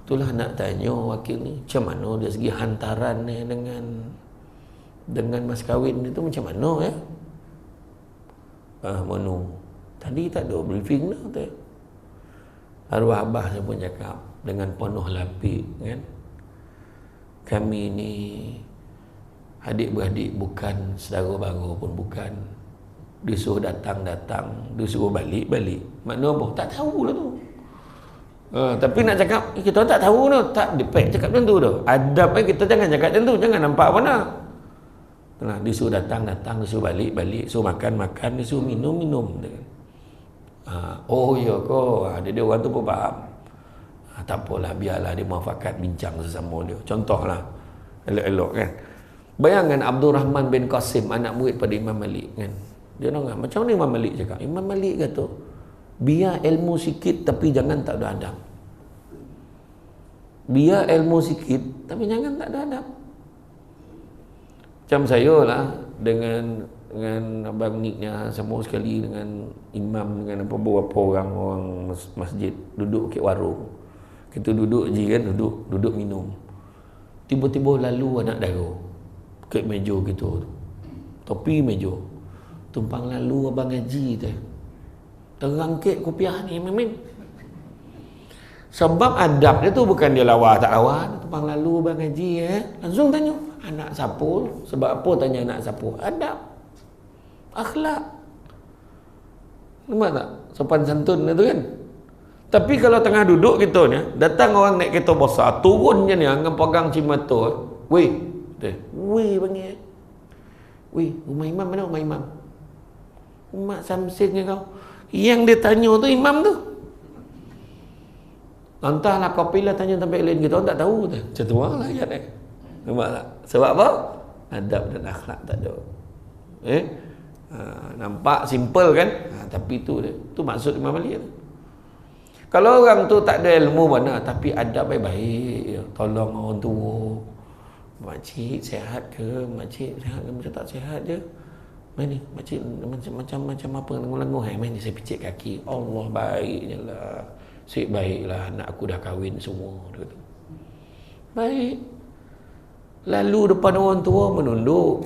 itulah nak tanya wakil ni macam mana dari segi hantaran ni dengan mas kahwin itu macam mana ya. Mana tadi tak ada briefing dah tu. Arwah abah saya pun cakap dengan penuh lapik kan, kami ni adik-beradik bukan, saudara mara pun bukan. Disuruh datang, disuruh balik. Makna apa? Tak tahulah tu. Tapi nak cakap kita tak tahu tu, tak depek cakap macam tu tu. Adab kita jangan cakap macam tu, jangan nampak apa nak. Disuruh datang, disuruh balik, suruh makan, disuruh minum. Oh ya ko, dia orang tu pun faham. Tak apalah, biarlah dia muafakat bincang sesama dia. Contohlah, elok-elok kan. Bayangkan Abdul Rahman bin Qasim, anak murid pada Imam Malik kan. Dia nak macam mana Imam Malik cakap? Imam Malik kata, biar ilmu sikit tapi jangan tak ada adab. Biar ilmu sikit tapi jangan tak ada adab. Macam saya lah dengan abang niknya semua sekali, dengan imam, dengan beberapa orang masjid duduk kat warung. Kita duduk je kan, duduk minum. Tiba-tiba lalu anak dara kat meja kita tu. Topi meja. Tumpang lalu abang Haji tu. Terangkit kopiah ni Mimin. Sebab adab dia tu bukan dia lawa tak lawa, tumpang lalu abang Haji langsung tanya, anak siapa? Sebab apa tanya anak siapa? Adab. Akhlak. Nampak tak? Sopan santun tu kan. Tapi kalau tengah duduk kita ni, datang orang naik kereta besar, turun je ni, dengan pegang cimata. Weh panggil. Weh, rumah imam mana rumah imam? Mak Samsin ke kau? Yang dia tanya tu imam tu. Entahlah kopilah tanya tempat lain, kita orang tak tahu tu. Macam tu lah ayat ni. Nampak tak? Sebab apa? Adab dan akhlak tak ada. Nampak simple kan? Tapi tu maksud Imam Malik tu. Kalau orang tu tak ada ilmu mana, tapi adab baik-baik, tolong orang tua. Makcik sihat ke? Makcik sihat ke? Macam tak sihat je. Main ni, makcik macam apa lenguh-lenguh. Main ni saya picit kaki. Allah baiknya lah. Sik baiklah, anak aku dah kahwin semua. Dia kata. Baik. Lalu depan orang tua menunduk.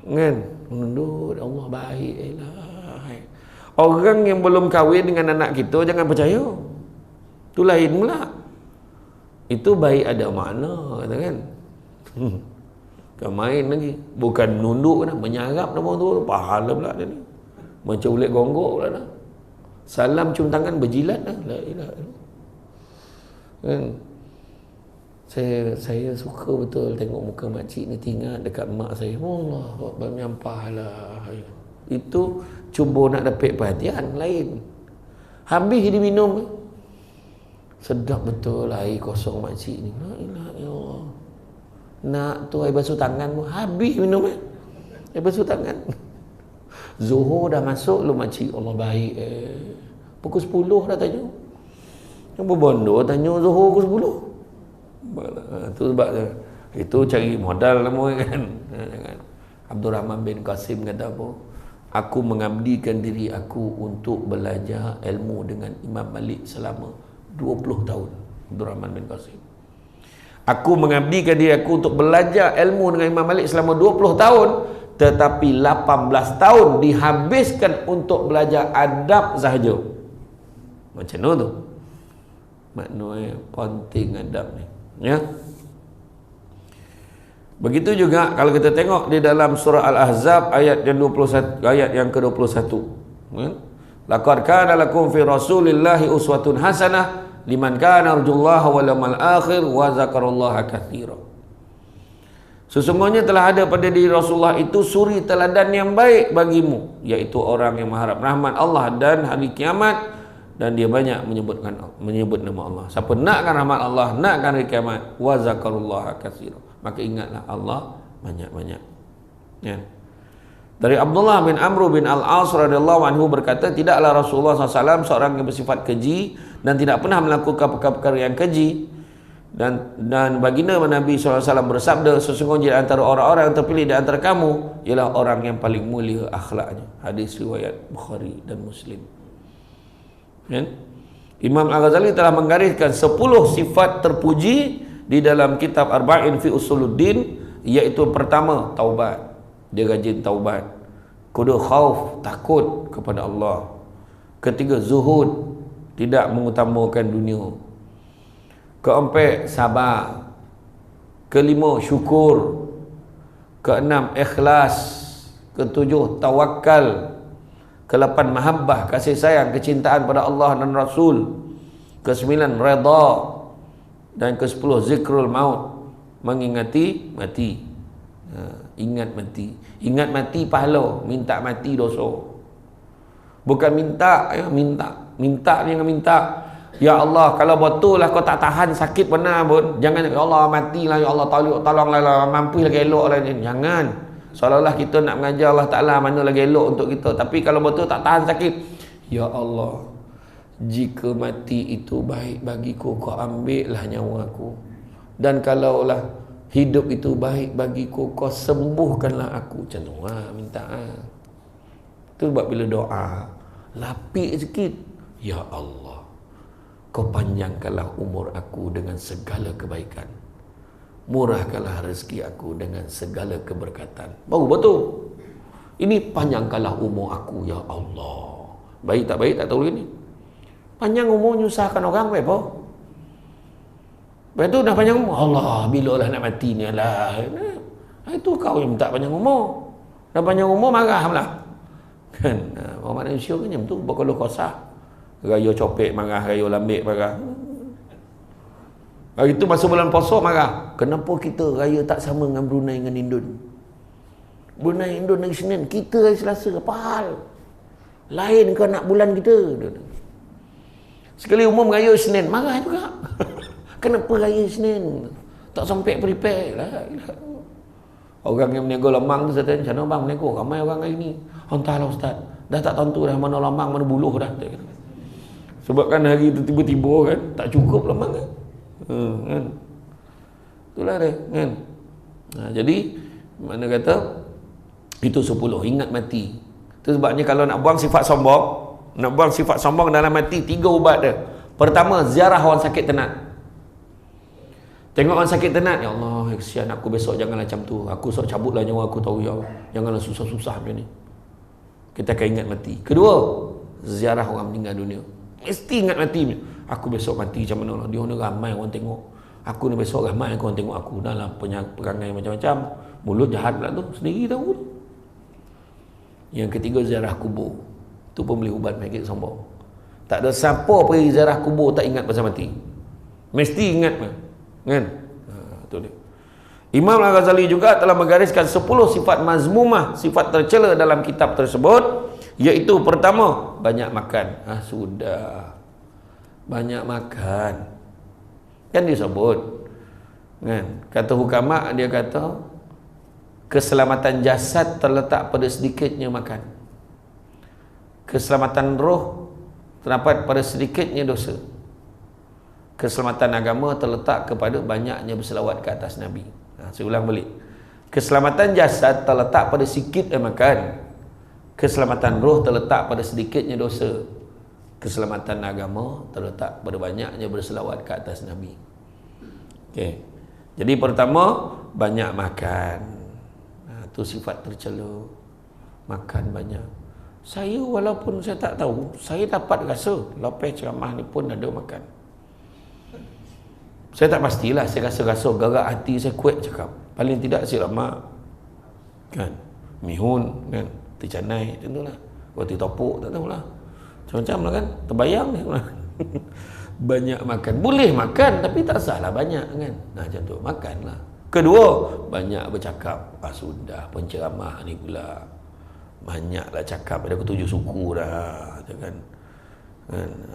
Kan? menunduk, Allah baik. Orang yang belum kahwin dengan anak kita jangan percaya. Itu lain pula. Itu baik ada makna, kata kan. Kau main lagi. Bukan menunduk dah, menyarap nama tu, pahala pula dia ni. Macam ulit gonggok pula dah. Salam cium tangan berjilat dah. La ilaha illallah. Kan? Saya suka betul tengok muka makcik ni tinggal dekat mak saya. Allah, menyampah lah. Itu cuba nak dapat perhatian lain. Habis diminum, sedap betul air kosong makcik ni. La ilaha illallah. Nak tu air basuh tangan pun habis minum air basuh tangan. Zuhur dah masuk lu makcik, Allah baik. Pukul 10 dah tanya. Yang berbondo tanya Zuhur pukul 10. Itu sebab itu cari modal nama kan. Abdul Rahman bin Qasim kata apa? Aku mengabdikan diri aku untuk belajar ilmu dengan Imam Malik selama 20 tahun. Abdul Rahman bin Qasim. Aku mengabdikan diri aku untuk belajar ilmu dengan Imam Malik selama 20 tahun, tetapi 18 tahun dihabiskan untuk belajar adab sahaja. Macam mana tu? Maknanya penting adab ni. Ya. Begitu juga kalau kita tengok di dalam surah Al-Ahzab ayat yang 21, ayat yang ke-21. Ya. Laqad kana lakum fi Rasulillahi uswatun hasanah liman kana yarjullaha wal yawmal akhir wa dzakarallaha katsira. Sesungguhnya telah ada pada diri Rasulullah itu suri teladan yang baik bagimu, yaitu orang yang mengharap rahmat Allah dan hari kiamat, dan dia banyak menyebut nama Allah. Siapa nakkan rahmat Allah, nakkan hari kiamat, wa zakarullaha katsira, maka ingatlah Allah banyak-banyak. Ya. Dari Abdullah bin Amr bin Al-As radhiyallahu anhu berkata, tidaklah Rasulullah SAW seorang yang bersifat keji dan tidak pernah melakukan perkara-perkara yang keji. Dan baginda Nabi SAW bersabda, sesungguhnya di antara orang-orang yang terpilih di antara kamu ialah orang yang paling mulia akhlaknya. Hadis riwayat Bukhari dan Muslim. Ya? Imam Al-Ghazali telah menggariskan 10 sifat terpuji di dalam kitab Arba'in fi Usuluddin, iaitu pertama, taubat. Dia rajin taubat. Kedua, khauf, takut kepada Allah. Ketiga, zuhud, tidak mengutamakan dunia. Keempat, sabar. Kelima, syukur. Keenam, ikhlas. Ketujuh, tawakal. Kelapan, mahabbah, kasih sayang, kecintaan pada Allah dan Rasul. Kesembilan, redha. Dan kesepuluh, zikrul maut, mengingati mati. Ingat mati. Ingat mati pahala, minta mati dosa. Bukan minta, ya, minta ni dengan minta. Ya Allah, kalau betul lah kau tak tahan sakit benar pun, jangan ya Allah matilah, ya Allah tolonglah, mampu lagi elok lah. Jangan. Seolah-olah kita nak mengajar Allah Ta'ala mana lagi elok untuk kita. Tapi kalau betul tak tahan sakit, ya Allah, jika mati itu baik bagiku, kau ambillah nyawa aku. Dan kalaulah hidup itu baik bagiku, kau sembuhkanlah aku. Macam tu minta. Itu sebab bila doa lapik sikit, ya Allah, kau panjangkanlah umur aku dengan segala kebaikan, murahkanlah rezeki aku dengan segala keberkatan. Baru betul. Ini panjangkanlah umur aku, ya Allah. Baik tak tahu ni. Panjang umur nyusahkan orang apa? Lepas tu dah panjang umur, Allah, bila lah nak mati ni lah. Itu kau yang minta panjang umur. Dah panjang umur marah pula. Kan? Orang manusia kan macam tu, berkeluh kesah. Raya copek marah, raya lambik marah. Hari tu masa bulan puasa marah. Kenapa kita raya tak sama dengan Brunei dengan Indon? Brunei Indon hari Senin, kita hari Selasa, apa hal? Lain kau nak bulan kita. Sekali umum raya Senin, marah juga. Kenapa raya Senin? Tak sampai prepare lah. Orang yang menego lemang tu, saya tanya, macam mana bang menego? Ramai orang hari ni. Entahlah Ustaz, dah tak tentu dah mana lemang, mana buluh dah. Sebab kan hari tu tiba-tiba kan, tak cukup lemang kan. Kan? Itulah dia kan. Jadi mana kata itu 10, ingat mati. Itu sebabnya kalau nak buang sifat sombong, dalam mati 3 ubat dia. Pertama, ziarah orang sakit tenat. Tengok orang sakit tenat, ya Allah, kesian aku besok janganlah macam tu. Aku sok cabutlah nyawa aku tahu ya Allah. Janganlah susah-susah macam ni. Kita akan ingat mati. Kedua, ziarah orang meninggal dunia. Mesti ingat mati. Aku besok mati macam mana lah. Dia ni ramai orang tengok. Aku ni besok ramai orang tengok aku. Dalam perangai macam-macam. Mulut jahat pula tu. Sendiri tahu tu. Yang ketiga, ziarah kubur. Tu pun boleh ubat penyakit sombong. Tak ada siapa pergi ziarah kubur tak ingat pasal mati. Mesti ingat kan? Tu dia. Imam Al-Ghazali juga telah menggariskan 10 sifat mazmumah, sifat tercela dalam kitab tersebut, iaitu pertama, banyak makan. Sudah. Banyak makan. Kan disebut. Kan? Kata hukama, dia kata keselamatan jasad terletak pada sedikitnya makan. Keselamatan roh terdapat pada sedikitnya dosa. Keselamatan agama terletak kepada banyaknya berselawat ke atas Nabi. Saya ulang balik. Keselamatan jasad terletak pada sikitnya makan. Keselamatan roh terletak pada sedikitnya dosa. Keselamatan agama terletak pada banyaknya berselawat ke atas Nabi. Okey. Jadi pertama, banyak makan. Itu sifat tercela. Makan banyak. Saya walaupun saya tak tahu, saya dapat rasa lepas ceramah ni pun ada makan. Saya tak pastilah, saya rasa-rasa gerak hati saya kuat cakap. Paling tidak saya lama kan, mihun kan, tercanai macam tu lah, roti topuk tak tahulah, macam-macam lah kan, terbayang lah. Banyak makan, boleh makan tapi tak salah banyak kan, macam tu, makanlah. Kedua, banyak bercakap. Sudah penceramah ni pula banyaklah cakap, ada ketujuh suku dah kan.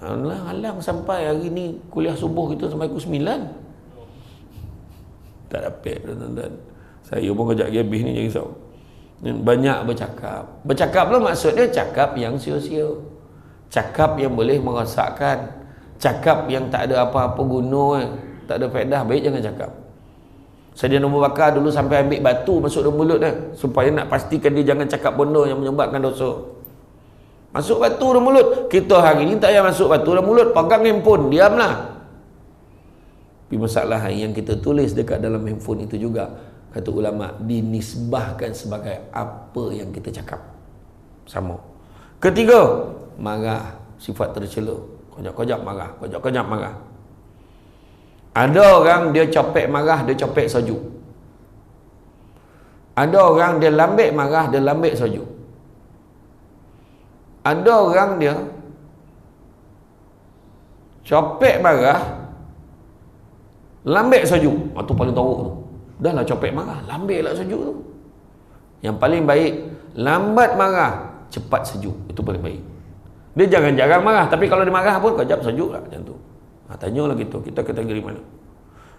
Halang sampai hari ni kuliah subuh kita sampai pukul 9. Tak dapat tuan-tuan. Saya pun kejap lagi habis ni jadi risau. Banyak bercakap. Bercakap lah maksudnya cakap yang sia-sia. Cakap yang boleh merosakkan. Cakap yang tak ada apa-apa guna, tak ada faedah, baik jangan cakap. Sayyidina Abu Bakar dulu sampai ambil batu masuk dalam mulut dia, supaya nak pastikan dia jangan cakap benda yang menyebabkan dosa. Masuk batu dalam mulut. Kita hari ni tak payah masuk batu dalam mulut, pegang handphone, diamlah. Tapi masalah yang kita tulis dekat dalam handphone itu juga, kata ulama, dinisbahkan sebagai apa yang kita cakap. Sama. Ketiga, marah, sifat tercela. Kojak-kojak marah, kojak-kojak marah. Ada orang dia copek marah, dia copek sajuk. Ada orang dia lambik marah, dia lambik sajuk. Ada orang dia copek marah, lambik sajuk. Itu paling teruk tu. Dah lah copek marah, lambik lah sajuk tu. Yang paling baik, lambat marah, cepat sejuk. Itu paling baik. Dia jangan jarang marah, tapi kalau dia marah pun kejap sejuk lah macam tu. Tanyalah gitu, kita kategori mana?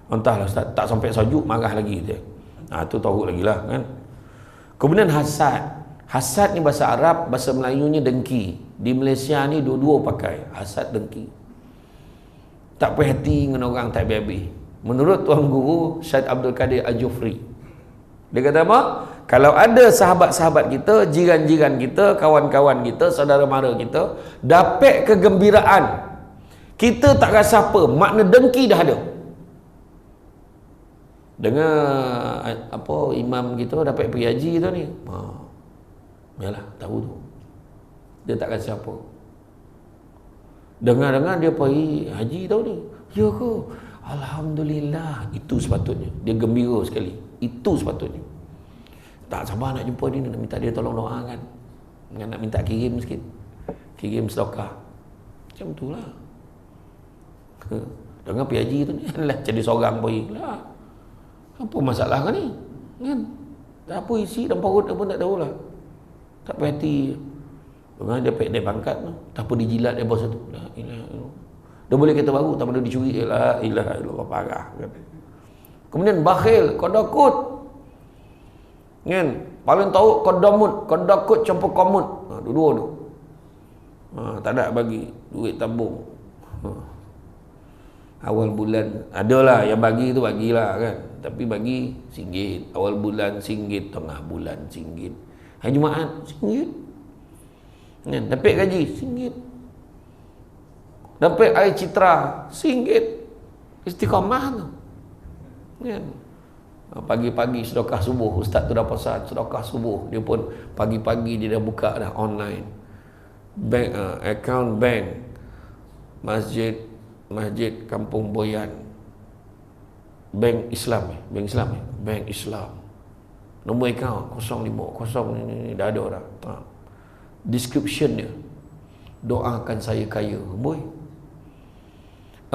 Entahlah Ustaz, tak sampai sejuk marah lagi dia. Tu teruk lagi lah kan. Kemudian hasad. Hasad ni bahasa Arab, bahasa Melayunya dengki. Di Malaysia ni dua-dua pakai. Hasad, dengki. Tak puas hati dengan orang tak habis-habis. Menurut Tuan Guru Syed Abdul Qadir Al-Jufri, dia kata apa? Kalau ada sahabat-sahabat kita, jiran-jiran kita, kawan-kawan kita, saudara mara kita dapat kegembiraan, kita tak rasa apa, makna dengki dah ada. Dengar apa imam kita dapat pergi haji tu ni, yalah, tahu tu. Dia tak rasa apa. Dengar-dengar dia pergi haji tahu ni. Ya ke? Alhamdulillah. Itu sepatutnya. Dia gembira sekali. Itu sepatutnya. Tak sabar nak jumpa dia, nak minta dia tolong doa kan. Nak minta kirim sikit. Kirim sedekah. Macam tu lah. Dengar pergi haji tu ni, lah jadi seorang pergi lah. Apa masalah kan ni? Kan? Tak apa isi dalam perut pun tak tahulah. Tak perhati. Dengar dia pek dia pangkat tu, tak apa dijilat dia bos tu. La ilaha illallah. Dia boleh kereta baru, tak ada dicuri. La ilaha illallah, parah kan. Kemudian bakhil, kodakut. Kan? Paling tahu kodamut, kodakut campur komut. Dua-dua tu. Tak ada bagi duit tabung. Awal bulan adalah yang bagi tu bagilah kan. Tapi bagi RM1. Awal bulan RM1, tengah bulan RM1. Hari Jumaat RM1. Kan? Dapat gaji RM1. Dapat air citra RM1. Istiqamah tu. kan. Pagi-pagi sedekah subuh, ustaz tu dah pesan sedekah subuh, dia pun pagi-pagi dia dah buka dah online bank, account bank masjid Kampung Boyan, bank Islam, bank Islam, nombor account 05 ni dah ada dah. Description dia, doakan saya kaya. Boy,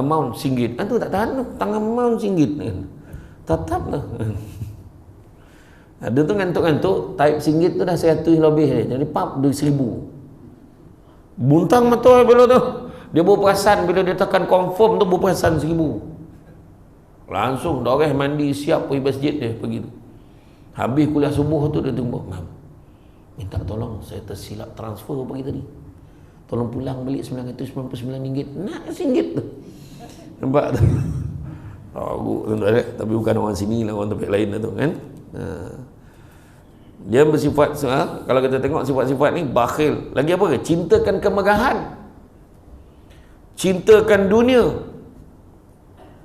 amount RM1. Tu tak tahan tu, tangan amount RM1 kan. Tetap lah. Ada tu ngantuk-ngantuk, type RM1 tu dah 100 lebih dia. Jadi pap dia 1,000. Buntang mata bila tu. Dia berperasan bila dia tekan confirm tu, berperasan 1,000. Langsung dah orang mandi siap pergi masjid dia pergi tu. Habis kuliah subuh tu dia tunggu, "Mam, minta tolong saya tersilap transfer pagi tadi. Tolong pulang balik RM999. Nak RM1 tu." Nampak tu? Tapi bukan orang sini lah, orang tempat lain lah tu kan. Dia bersifat, kalau kita tengok sifat-sifat ni, bakhil. Lagi apa ke? Cintakan kemegahan, cintakan dunia,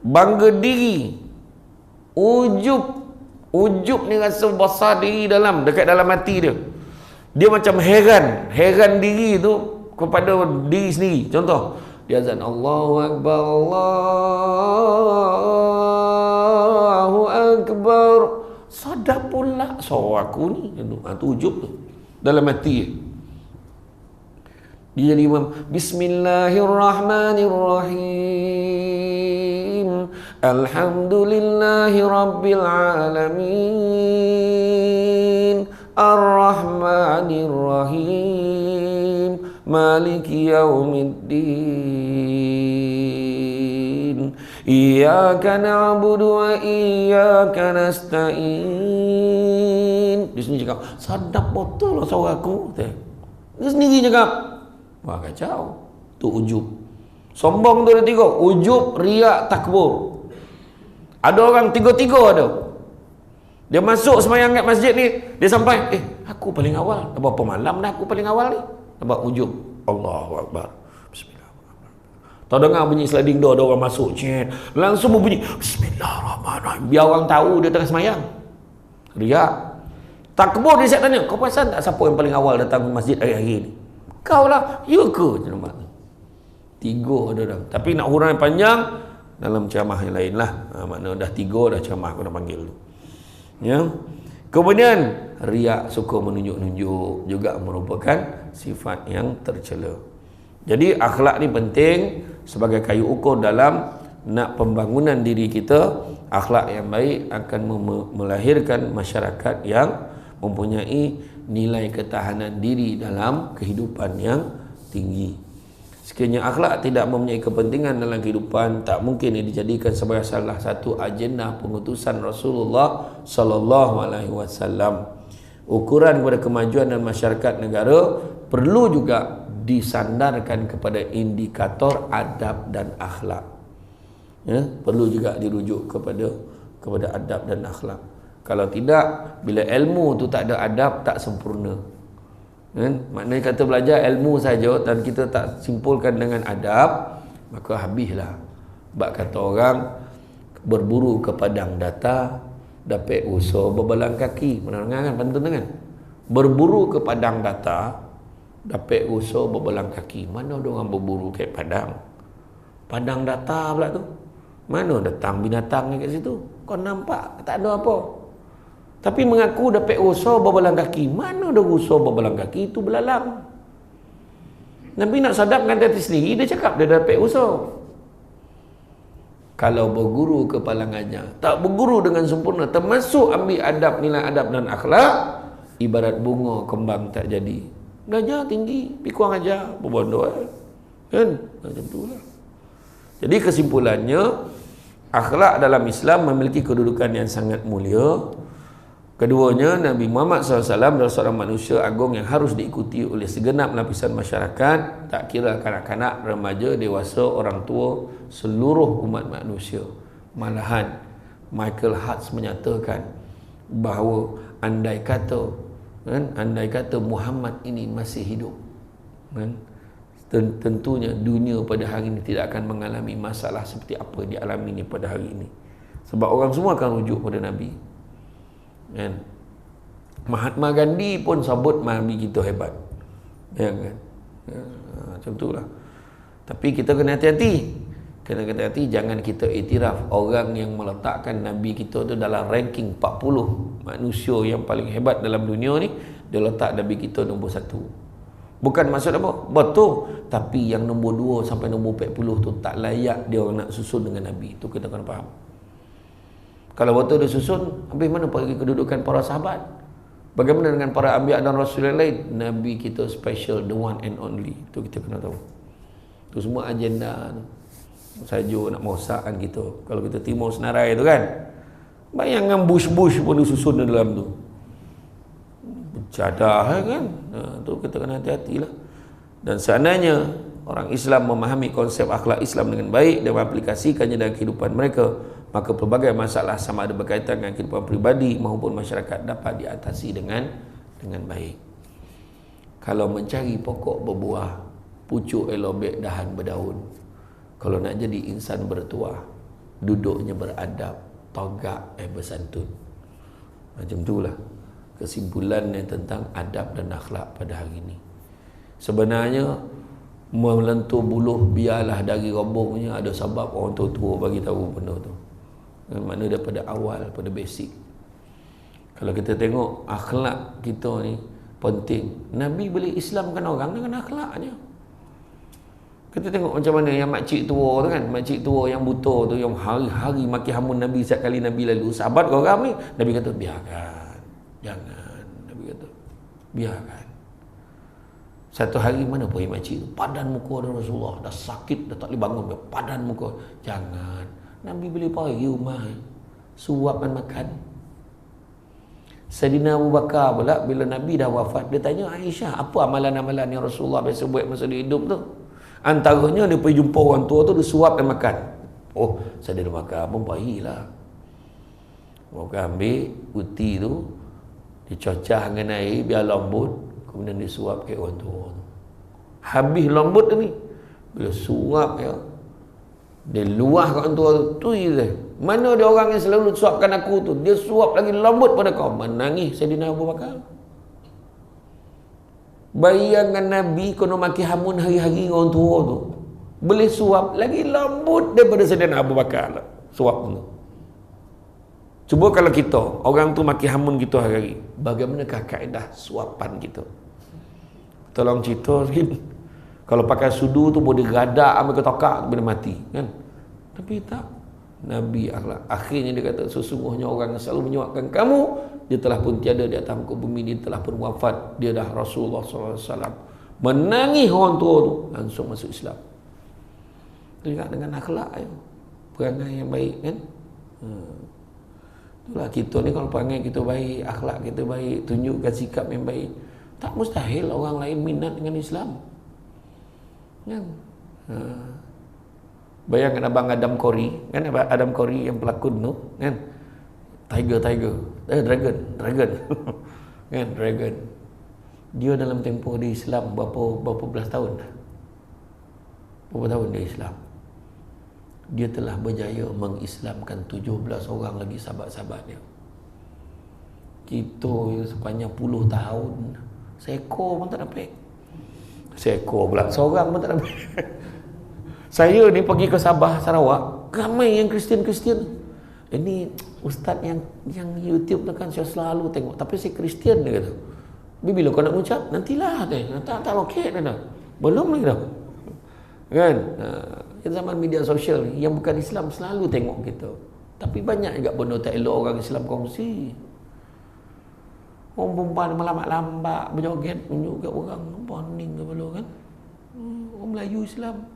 bangga diri, ujub ni rasa besar diri dekat dalam hati dia. Dia macam heran diri tu kepada diri sendiri. Contoh, dia azan Allahu Akbar, Allahu Akbar, sadar pula suara aku ni. Tu ujub tu dalam hati dia jadi imam. Bismillahirrahmanirrahim, alhamdulillahi rabbil alamin, ar-rahmanirrahim, maliki yaumiddin, iyyaka na'budu wa iyyaka nasta'in. Dia sendiri cakap, sadap betul lah suara aku. Dia sendiri cakap. Wah, kacau. Tu ujub. Sombong tu ada 3. Ujub, riak, takbur. Ada orang 3-3 ada. Dia masuk sembahyang kat masjid ni, dia sampai, aku paling awal. Dah berapa malam dah aku paling awal ni. Nampak ujub. Allahu Akbar. Bismillahirrahmanirrahim. Tahu dengar bunyi sliding door, ada orang masuk, langsung berbunyi Bismillahirrahmanirrahim. Biar orang tahu dia tengah sembahyang. Riak. Takbur, dia siap tanya, kau perasan tak siapa yang paling awal datang ke masjid hari-hari ni? Kau lah. Ya ke? 3 ada dah. Tapi nak huraian panjang dalam ceramah yang lain lah. Makna dah 3 dah ceramah aku dah panggil tu. Ya. Kemudian riak, suka menunjuk-nunjuk, juga merupakan sifat yang tercela. Jadi akhlak ni penting sebagai kayu ukur dalam nak pembangunan diri kita. Akhlak yang baik akan melahirkan masyarakat yang mempunyai nilai ketahanan diri dalam kehidupan yang tinggi. Sekiranya akhlak tidak mempunyai kepentingan dalam kehidupan, tak mungkin ia dijadikan sebagai salah satu agenda pengutusan Rasulullah sallallahu alaihi wasallam. Ukuran kepada kemajuan dan masyarakat negara perlu juga disandarkan kepada indikator adab dan akhlak. Ya, perlu juga dirujuk kepada adab dan akhlak. Kalau tidak, bila ilmu tu tak ada adab, tak sempurna. Kan? Maknanya kata belajar ilmu saja dan kita tak simpulkan dengan adab, maka habislah. Sebab kata orang, berburu ke padang data, dapat usaha berbalang kaki. Pernah dengar kan pantun kan? Berburu ke padang data, dapat usaha berbalang kaki. Mana ada orang berburu ke padang? Padang data pula tu. Mana datang binatang kat situ? Kau nampak tak ada apa. Tapi mengaku dapat usaha berbalang kaki. Mana ada usaha berbalang kaki? Itu belalang. Nabi nak sadapkan diri sendiri, dia cakap dia dapat usaha. Kalau berguru ke palangannya, tak berguru dengan sempurna, termasuk ambil adab, nilai adab dan akhlak, ibarat bunga kembang tak jadi. Gajah tinggi, pergi kurang ajar, berbondol. Kan? Macam tu lah. Jadi kesimpulannya, akhlak dalam Islam memiliki kedudukan yang sangat mulia. Keduanya, Nabi Muhammad SAW adalah seorang manusia agung yang harus diikuti oleh segenap lapisan masyarakat, tak kira kanak-kanak, remaja, dewasa, orang tua, seluruh umat manusia. Malahan Michael Hart menyatakan bahawa andai kata Muhammad ini masih hidup, kan, tentunya dunia pada hari ini tidak akan mengalami masalah seperti apa yang dialami ini pada hari ini. Sebab orang semua akan rujuk pada Nabi. Kan? Mahatma Gandhi pun sebut Nabi kita hebat. Ya kan? Macam itulah. Tapi kita kena hati-hati. Kena hati-hati, jangan kita iktiraf orang yang meletakkan Nabi kita tu dalam ranking 40 manusia yang paling hebat dalam dunia ni, dia letak Nabi kita nombor 1. Bukan maksud apa? Betul. Tapi yang nombor 2 sampai nombor 40 tu tak layak dia orang nak susun dengan Nabi. Tu kita kena faham. Kalau betul dia susun, habis mana pergi kedudukan para sahabat? Bagaimana dengan para anbiya dan rasul yang lain? Nabi kita special, the one and only. Tu kita kena tahu. Tu semua agenda tu. Saja nak merosakkan kita. Kalau kita timur senarai tu kan, bayangkan Bush pun disusun dalam tu. Bercadah kan. Tu kita kena hati-hatilah. Dan seandainya orang Islam memahami konsep akhlak Islam dengan baik dan mengaplikasikannya dalam kehidupan mereka, maka pelbagai masalah sama ada berkaitan dengan kehidupan pribadi maupun masyarakat dapat diatasi dengan baik. Kalau mencari pokok berbuah, pucuk elobek dahan berdaun. Kalau nak jadi insan bertuah, duduknya beradab, togak bersantun. Macam itulah kesimpulannya tentang adab dan akhlak pada hari ini. Sebenarnya melentur buluh biarlah dari rombongnya, ada sebab orang tua-tua bagi tahu benda tu. Mana daripada awal, pada basic. Kalau kita tengok akhlak kita ni penting. Nabi boleh Islamkan orang dengan akhlaknya. Kita tengok macam mana yang makcik tua tu kan, makcik tua yang buta tu, yang hari-hari maki hamun Nabi setiap kali Nabi lalu. Sahabat orang ni, Nabi kata biarkan, jangan. Nabi kata biarkan. Satu hari mana pun makcik tu, padan muka ada Rasulullah, dah sakit, dah tak boleh bangun, padan muka, jangan. Nabi boleh pergi rumah, suapkan makan. Sayyidina Abu Bakar pula, bila Nabi dah wafat, dia tanya Aisyah, apa amalan-amalan yang Rasulullah biasa buat masa dia hidup tu? Antaranya dia pergi jumpa orang tua tu, dia suapkan makan. Oh, Sayyidina Abu Bakar pun pergilah. Abu Bakar ambil putih tu, dicocah dengan air biar lembut, kemudian disuap ke orang tua tu. Habis lembut tu ni, bila suap ya, dia luah kat orang tua tu je. Mana ada orang yang selalu suapkan aku tu, dia suap lagi lembut pada kau. Menangis Sayyidina Abu Bakar. Bayangkan Nabi kena maki hamun hari-hari orang tua tu, boleh suap lagi lembut daripada Sayyidina Abu Bakar suap tu. Cuba kalau kita, orang tu maki hamun kita hari-hari, bagaimanakah kaedah suapan kita? Tolong cerita sikit. Kalau pakai sudu tu boleh gadak sampai ke tokak boleh mati kan. Tapi tak. Nabi akhlak. Akhirnya dia kata, sesungguhnya orang yang selalu menyuapkan kamu, dia telah pun tiada di atas muka bumi, dia telah pun wafat, dia dah Rasulullah SAW. Menangis orang tua tu, langsung masuk Islam. Lihat dengan akhlak ya. Perangai yang baik kan. Itulah kita ni, kalau perangai kita baik, akhlak kita baik, tunjukkan sikap yang baik, tak mustahil orang lain minat dengan Islam kan. Bayangkan abang Adam Corey kan, Adam Corey yang pelakon tu kan, dragon kan, dragon. Dia dalam tempoh di Islam berapa belas tahun dah, berapa tahun dia Islam, dia telah berjaya mengislamkan 17 orang lagi sahabat-sahabat dia. Kita sepanjang puluh tahun seekor pun tak dapat, seekor pula seorang pun tak dapat. Saya ni pergi ke Sabah, Sarawak, ramai yang Kristian-Kristian. Ini ustaz yang YouTube tu kan saya selalu tengok, tapi saya Kristian dia kata. Bila kau nak ucap, nantilah teh. Tak roket dah. Belum lagi dah. Kan? Zaman media sosial ni, yang bukan Islam selalu tengok kita. Tapi banyak juga benda tak elok orang Islam kongsi. Orang perempuan melambat-lambat, berjoget, tunjuk kat orang. Poning ke belum kan? Orang Melayu Islam.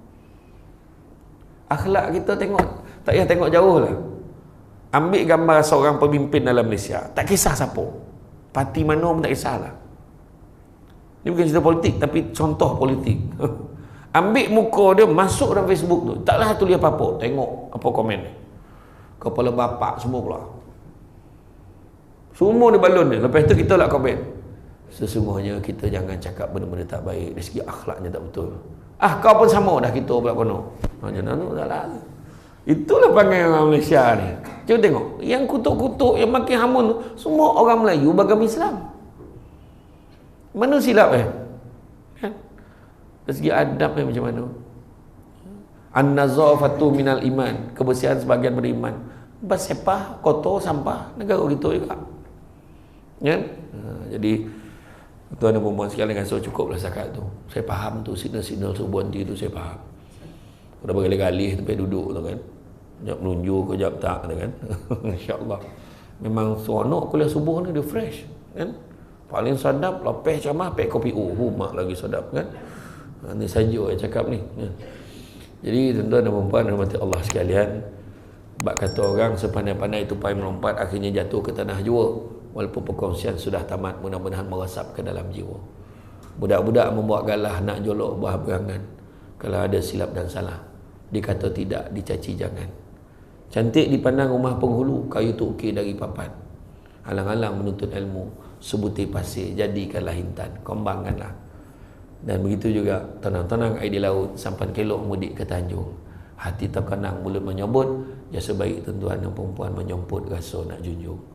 Akhlak kita tengok, tak payah tengok jauh lah. Ambil gambar seorang pemimpin dalam Malaysia, tak kisah siapa, parti mana pun tak kisahlah. Ini bukan cerita politik, tapi contoh politik. Ambil muka dia, masuk dalam Facebook tu, taklah tulis apa-apa, tengok apa komen dia. Kepala bapak semua pula, semua dia balon dia. Lepas tu kita lah komen, sesungguhnya kita jangan cakap benda-benda tak baik, dari segi akhlaknya tak betul. Kau pun sama dah kita pula kono. Macam mana tu tak lah. Itulah panggil orang Malaysia ni. Cuba tengok, yang kutuk-kutuk, yang makin hamun tu, semua orang Melayu beragama Islam. Mana silap kan? Dari segi adab macam mana? An-nazafatu minal iman, kebersihan sebagian beriman. Bersepah, kotor, sampah, negara kita juga. Kan? Jadi tuan dan perempuan sekalian rasa cukuplah zakat tu. Saya faham tu, signal-signal subuh nanti tu saya faham. Dah berkali-kali tempat duduk tu kan. Jap menunjuk ke jap tak tu kan. Insya-Allah. Memang seronok kuliah subuh ni dia fresh kan. Paling sedap lepas camah pakai kopi mak lagi sedap kan. Ni saja saya cakap ni kan. Jadi tuan-tuan dan puan rahmati Allah sekalian, bab kata orang sepandai-pandai tupai melompat akhirnya jatuh ke tanah jua. Walaupun perkongsian sudah tamat, mudah-mudahan meresap ke dalam jiwa. Budak-budak membuat galah nak jolok buah berangan. Kalau ada silap dan salah, dikata tidak, dicaci jangan. Cantik dipandang rumah penghulu, kayu tu ukir dari papan. Halang-halang menuntut ilmu, sebutir pasir jadikanlah hintan, kembangkanlah. Dan begitu juga tenang-tenang air di laut, sampan kelok mudik ke Tanjung. Hati terkenang, mulut menyebut, jasa baik tuan-tuan dan perempuan menyomput rasa nak junjung.